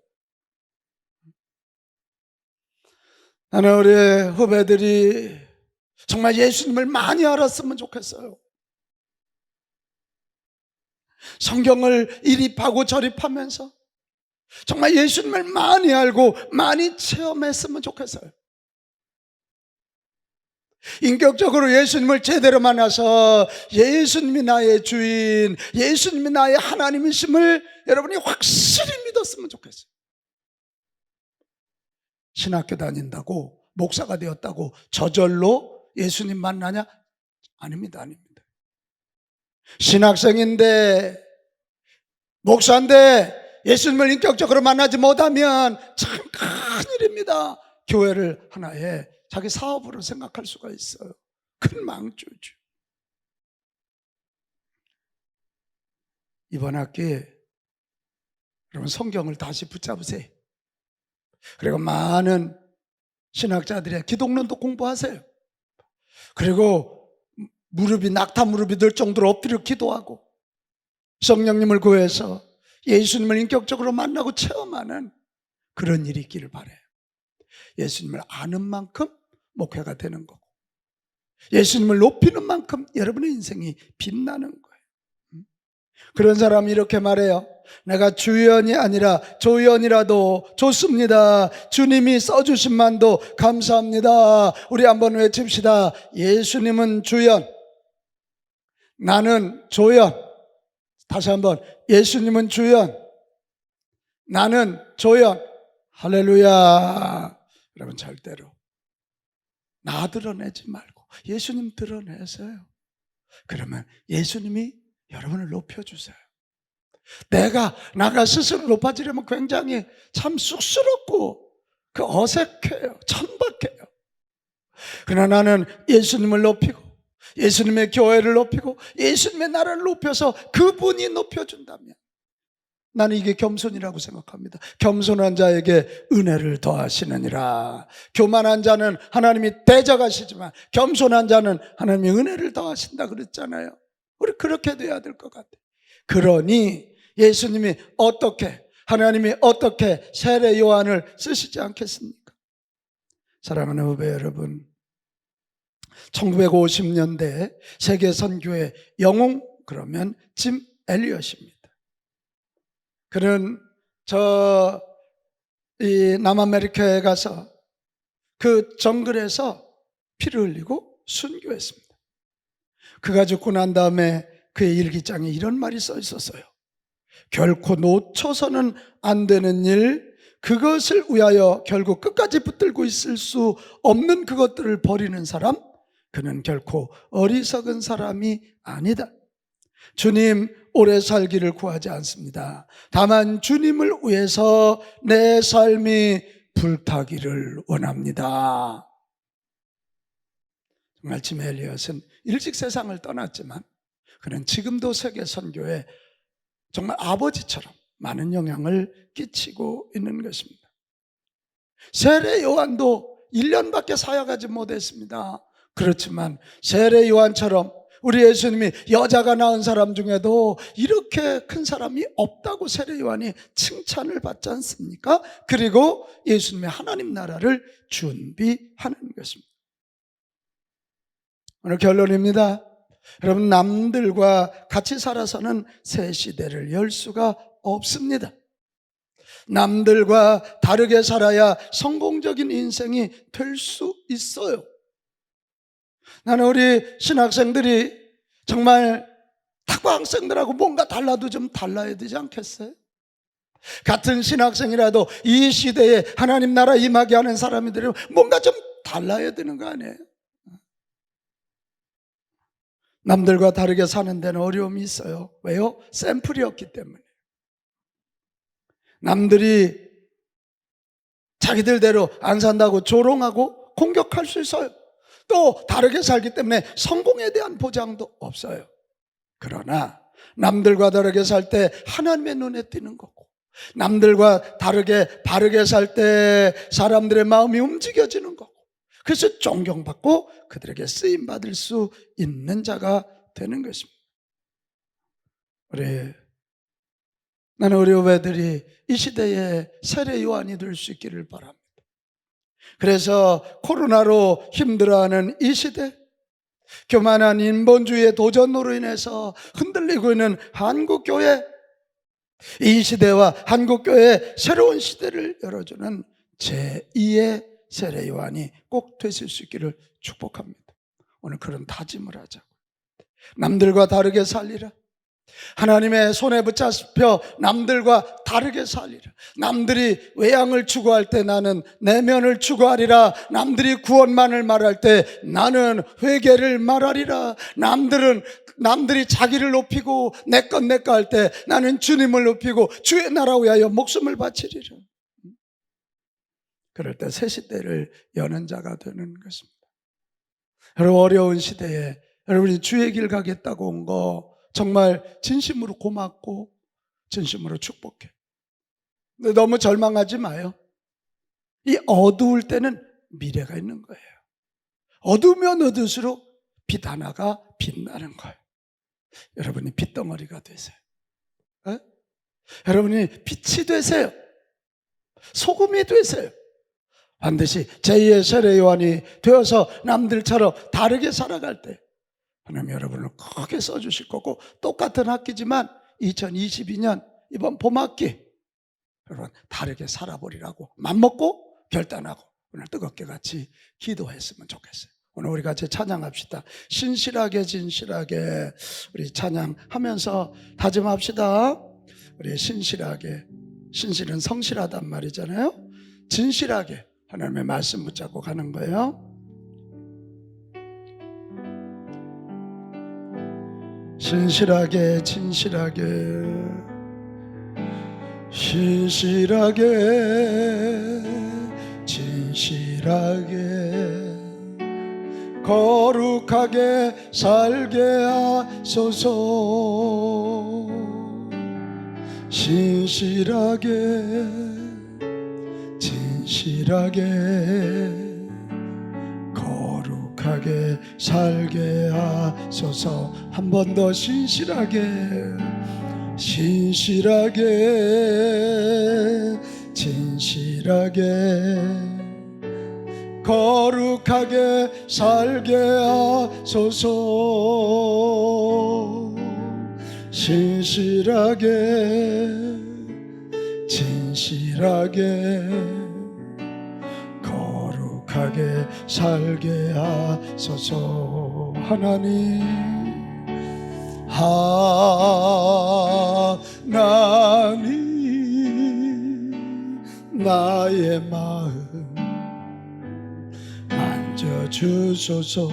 나는 우리 후배들이 정말 예수님을 많이 알았으면 좋겠어요. 성경을 이립하고 저립하면서 정말 예수님을 많이 알고 많이 체험했으면 좋겠어요. 인격적으로 예수님을 제대로 만나서 예수님이 나의 주인, 예수님이 나의 하나님이심을 여러분이 확실히 믿었으면 좋겠어요. 신학교 다닌다고, 목사가 되었다고 저절로 예수님 만나냐? 아닙니다. 아닙니다. 신학생인데, 목사인데 예수님을 인격적으로 만나지 못하면 참 큰일입니다. 교회를 하나의 자기 사업으로 생각할 수가 있어요. 큰 망조죠. 이번 학기에 여러분 성경을 다시 붙잡으세요. 그리고 많은 신학자들의 기독론도 공부하세요. 그리고 무릎이 낙타 무릎이 될 정도로 엎드려 기도하고 성령님을 구해서 예수님을 인격적으로 만나고 체험하는 그런 일이 있기를 바라요. 예수님을 아는 만큼 목회가 되는 거고, 예수님을 높이는 만큼 여러분의 인생이 빛나는 거예요. 그런 사람이 이렇게 말해요. 내가 주연이 아니라 조연이라도 좋습니다. 주님이 써주신 만도 감사합니다. 우리 한번 외칩시다. 예수님은 주연, 나는 조연. 다시 한번, 예수님은 주연, 나는 조연. 할렐루야. 여러분, 절대로 나 드러내지 말고 예수님 드러내세요. 그러면 예수님이 여러분을 높여주세요. 나가 스스로 높아지려면 굉장히 참 쑥스럽고 어색해요. 천박해요. 그러나 나는 예수님을 높이고 예수님의 교회를 높이고 예수님의 나라를 높여서 그분이 높여준다면 나는 이게 겸손이라고 생각합니다. 겸손한 자에게 은혜를 더하시느니라. 교만한 자는 하나님이 대적하시지만 겸손한 자는 하나님이 은혜를 더하신다 그랬잖아요. 우리 그렇게 돼야 될 것 같아요. 그러니 예수님이 하나님이 어떻게 세례 요한을 쓰시지 않겠습니까? 사랑하는 후배 여러분, 1950년대 세계 선교의 영웅, 그러면 짐 엘리엇입니다. 그는 이 남아메리카에 가서 그 정글에서 피를 흘리고 순교했습니다. 그가 죽고 난 다음에 그의 일기장에 이런 말이 써 있었어요. 결코 놓쳐서는 안 되는 일, 그것을 위하여 결국 끝까지 붙들고 있을 수 없는 그것들을 버리는 사람, 그는 결코 어리석은 사람이 아니다. 주님 오래 살기를 구하지 않습니다. 다만 주님을 위해서 내 삶이 불타기를 원합니다. 정말 짐 엘리엇은 일찍 세상을 떠났지만 그는 지금도 세계 선교에 정말 아버지처럼 많은 영향을 끼치고 있는 것입니다. 세례 요한도 1년밖에 사역하지 못했습니다. 그렇지만 세례 요한처럼 우리 예수님이 여자가 낳은 사람 중에도 이렇게 큰 사람이 없다고 세례 요한이 칭찬을 받지 않습니까? 그리고 예수님의 하나님 나라를 준비하는 것입니다. 오늘 결론입니다. 여러분, 남들과 같이 살아서는 새 시대를 열 수가 없습니다. 남들과 다르게 살아야 성공적인 인생이 될 수 있어요. 나는 우리 신학생들이 정말 학부학생들하고 뭔가 달라도 좀 달라야 되지 않겠어요? 같은 신학생이라도 이 시대에 하나님 나라 임하게 하는 사람들이 뭔가 좀 달라야 되는 거 아니에요? 남들과 다르게 사는 데는 어려움이 있어요. 왜요? 샘플이었기 때문에. 남들이 자기들대로 안 산다고 조롱하고 공격할 수 있어요. 또 다르게 살기 때문에 성공에 대한 보장도 없어요. 그러나 남들과 다르게 살 때 하나님의 눈에 띄는 거고, 남들과 다르게 바르게 살 때 사람들의 마음이 움직여지는 거고, 그래서 존경받고 그들에게 쓰임받을 수 있는 자가 되는 것입니다. 나는 우리 후배들이 이 시대에 세례 요한이 될 수 있기를 바랍니다. 그래서 코로나로 힘들어하는 이 시대, 교만한 인본주의의 도전으로 인해서 흔들리고 있는 한국교회, 이 시대와 한국교회의 새로운 시대를 열어주는 제2의 세례 요한이 꼭 되실 수 있기를 축복합니다. 오늘 그런 다짐을 하자고. 남들과 다르게 살리라. 하나님의 손에 붙잡혀 남들과 다르게 살리라. 남들이 외양을 추구할 때 나는 내면을 추구하리라. 남들이 구원만을 말할 때 나는 회개를 말하리라. 남들이 자기를 높이고 내 것 할 때 나는 주님을 높이고 주의 나라 위하여 목숨을 바치리라. 그럴 때 새 시대를 여는 자가 되는 것입니다. 여러분, 어려운 시대에 여러분이 주의 길 가겠다고 온 거 정말 진심으로 고맙고 진심으로 축복해. 근데 너무 절망하지 마요. 이 어두울 때는 미래가 있는 거예요. 어두우면 어두울수록 빛 하나가 빛나는 거예요. 여러분이 빛덩어리가 되세요. 에? 여러분이 빛이 되세요. 소금이 되세요. 반드시 제2의 세례 요한이 되어서 남들처럼 다르게 살아갈 때 하나님 여러분을 크게 써주실 거고, 똑같은 학기지만 2022년 이번 봄학기 여러분 다르게 살아보리라고 맘먹고 결단하고 오늘 뜨겁게 같이 기도했으면 좋겠어요. 오늘 우리 같이 찬양합시다. 신실하게 진실하게 우리 찬양하면서 다짐합시다. 우리 신실하게, 신실은 성실하단 말이잖아요. 진실하게 하나님의 말씀 붙잡고 가는 거예요. 신실하게 진실하게 신실하게 진실하게 거룩하게 살게 하소서. 신실하게 진실하게 거룩하게 살게 하소서. 한 번 더 신실하게 신실하게 진실하게 거룩하게 살게 하소서. 신실하게 진실하게 거룩하게 살게 하소서. 하나님, 하나님 나의 마음 만져주소서.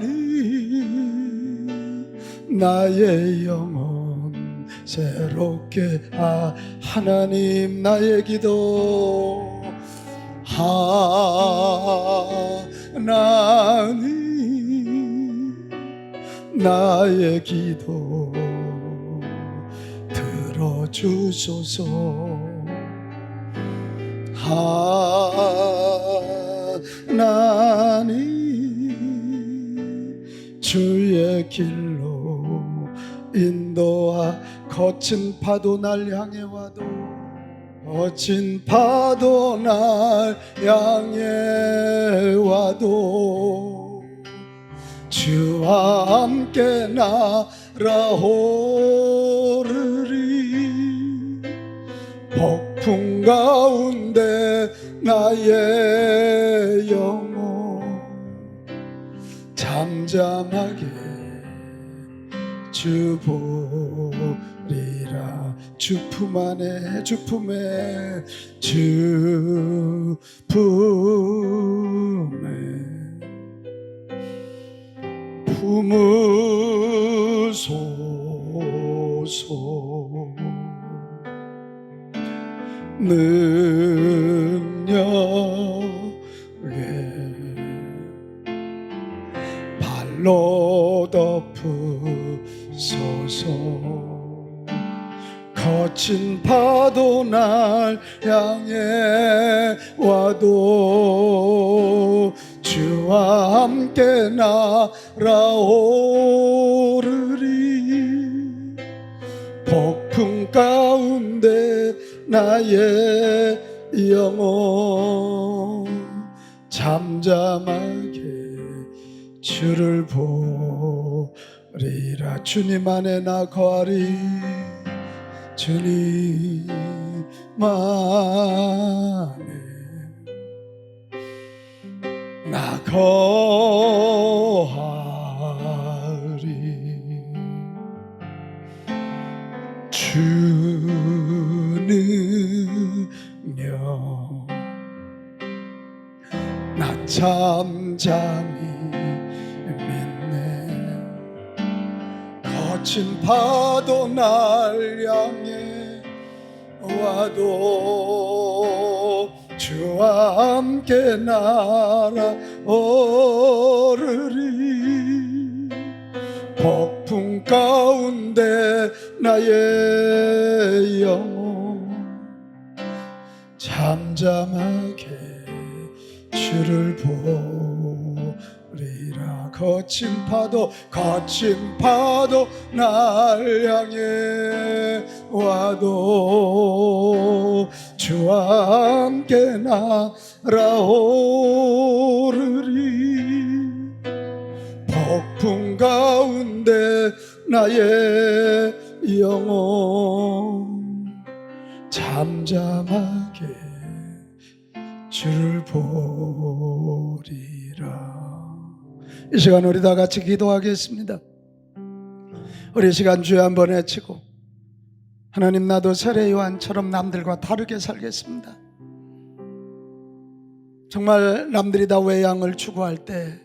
하나님 나의 영혼 새롭게 하나님 나의 기도 하나님 나의 기도 들어주소서. 하나님 주의 길로 인도하. 거친 파도 날 향해 와도 거친 파도 날 향해 와도 주와 함께 날아오르리. 폭풍 가운데 나의 영혼 잠잠하게 주 보리라. 주 품 안에 주 품에 주 품에 품으소서. 능력에 발로 덮으소서. 거친 파도 날 향해 와도 주와 함께 날아오르리. 폭풍 가운데 나의 영혼 잠잠하게 주를 보리라. 주님 안에 나 거하리. 주님 나 거하리 주는요 나 잠잠히 믿네 거친 파도 날 향해 와도 주와 함께 날아오르리 폭풍 가운데 나의 영혼 잠잠하게 주를 보리라 거친 파도 날 향해 와도 주와 함께 날아오르리 폭풍 가운데 나의 영혼 잠잠하게 주를 보리라. 이 시간 우리 다 같이 기도하겠습니다. 우리 이 시간 주여 한번 외치고 하나님 나도 세례 요한처럼 남들과 다르게 살겠습니다. 정말 남들이 다 외양을 추구할 때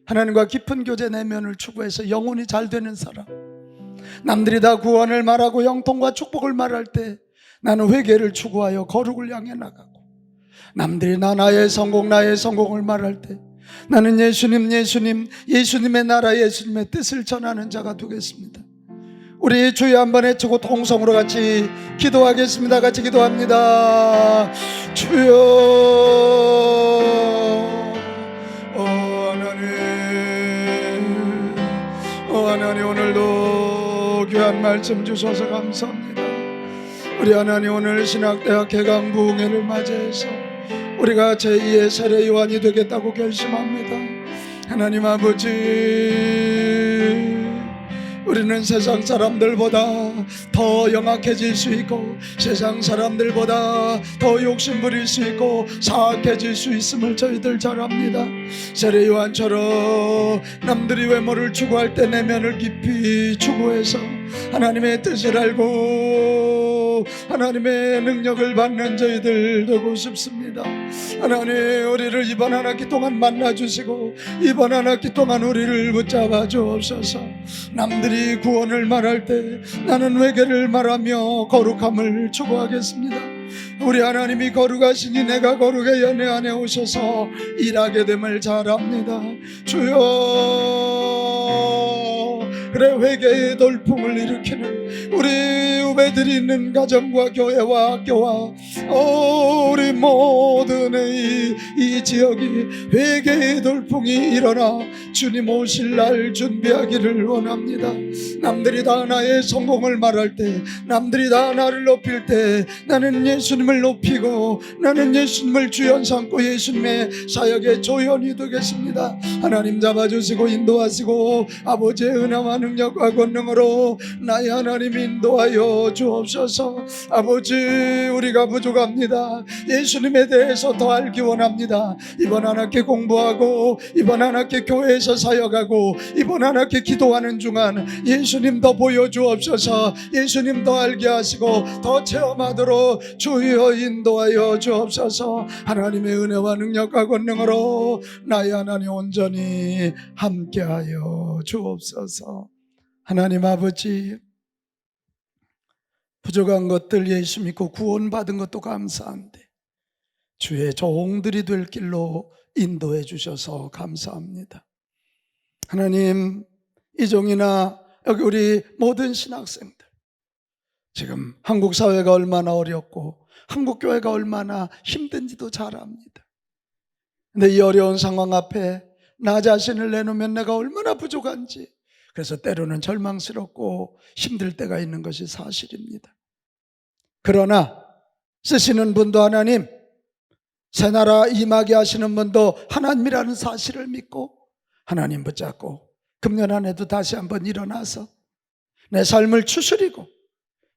하나님과 깊은 교제 내면을 추구해서 영혼이 잘 되는 사람, 남들이 다 구원을 말하고 영통과 축복을 말할 때 나는 회개를 추구하여 거룩을 향해 나가고, 남들이 나의 성공을 말할 때 나는 예수님의 나라 예수님의 뜻을 전하는 자가 되겠습니다. 우리 주여 한번 외치고 통성으로 같이 기도하겠습니다. 같이 기도합니다. 주여 하나님 오늘도 귀한 말씀 주셔서 감사합니다. 우리 하나님 오늘 신학대학 개강부흥회를 맞이해서 우리가 제2의 세례 요한이 되겠다고 결심합니다. 하나님 아버지 우리는 세상 사람들보다 더 영악해질 수 있고 세상 사람들보다 더 욕심 부릴 수 있고 사악해질 수 있음을 저희들 잘 압니다. 세례 요한처럼 남들이 외모를 추구할 때 내면을 깊이 추구해서 하나님의 뜻을 알고 하나님의 능력을 받는 저희들 되고 싶습니다. 하나님 우리를 이번 한 학기 동안 만나주시고 이번 한 학기 동안 우리를 붙잡아 주옵소서. 남들이 구원을 말할 때 나는 회개를 말하며 거룩함을 추구하겠습니다. 우리 하나님이 거룩하시니 내가 거룩해야 내 안에 오셔서 일하게 됨을 잘 압니다. 주여 그래 회개의 돌풍을 일으키는 우리 후배들이 있는 가정과 교회와 학교와 우리 모든 이 지역이 회개의 돌풍이 일어나 주님 오실 날 준비하기를 원합니다. 남들이 다 나의 성공을 말할 때 남들이 다 나를 높일 때 나는 예수님을 높이고 나는 예수님을 주연 삼고 예수님의 사역의 조연이 되겠습니다. 하나님 잡아주시고 인도하시고 아버지의 은혜와 능력과 권능으로 나의 하나님 인도하여 주옵소서. 아버지 우리가 부족합니다. 예수님에 대해서 더 알기 원합니다. 이번 한 학기 공부하고 이번 한 학기 교회에서 사역하고 이번 한 학기 기도하는 중간 예수님 더 보여주옵소서. 예수님 더 알게 하시고 더 체험하도록 주여 인도하여 주옵소서. 하나님의 은혜와 능력과 권능으로 나의 하나님 온전히 함께하여 주옵소서. 하나님 아버지 부족한 것들 예수 믿고 구원받은 것도 감사한데 주의 종들이 될 길로 인도해 주셔서 감사합니다. 하나님 이종이나 여기 우리 모든 신학생들 지금 한국 사회가 얼마나 어렵고 한국 교회가 얼마나 힘든지도 잘 압니다. 근데 이 어려운 상황 앞에 나 자신을 내놓으면 내가 얼마나 부족한지 그래서 때로는 절망스럽고 힘들 때가 있는 것이 사실입니다. 그러나 쓰시는 분도 하나님, 새 나라 임하게 하시는 분도 하나님이라는 사실을 믿고 하나님 붙잡고 금년 안에도 다시 한번 일어나서 내 삶을 추스리고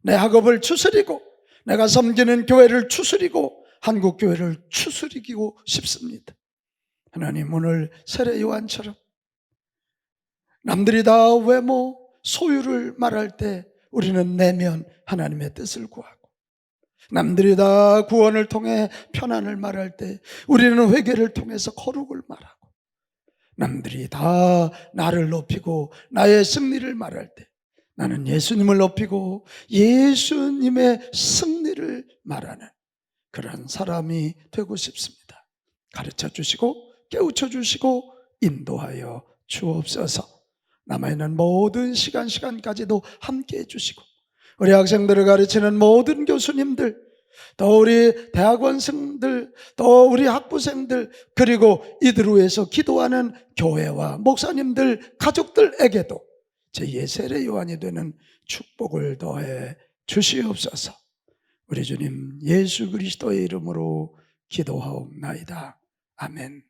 내 학업을 추스리고 내가 섬기는 교회를 추스리고 한국 교회를 추스리고 싶습니다. 하나님, 오늘 세례 요한처럼 남들이 다 외모, 소유를 말할 때 우리는 내면 하나님의 뜻을 구하고, 남들이 다 구원을 통해 편안을 말할 때 우리는 회개를 통해서 거룩을 말하고, 남들이 다 나를 높이고 나의 승리를 말할 때 나는 예수님을 높이고 예수님의 승리를 말하는 그런 사람이 되고 싶습니다. 가르쳐 주시고 깨우쳐 주시고 인도하여 주옵소서. 남아있는 모든 시간까지도 함께해 주시고, 우리 학생들을 가르치는 모든 교수님들, 또 우리 대학원생들, 또 우리 학부생들, 그리고 이들을 위해서 기도하는 교회와 목사님들, 가족들에게도 제2의 세례 요한이 되는 축복을 더해 주시옵소서. 우리 주님 예수 그리스도의 이름으로 기도하옵나이다. 아멘.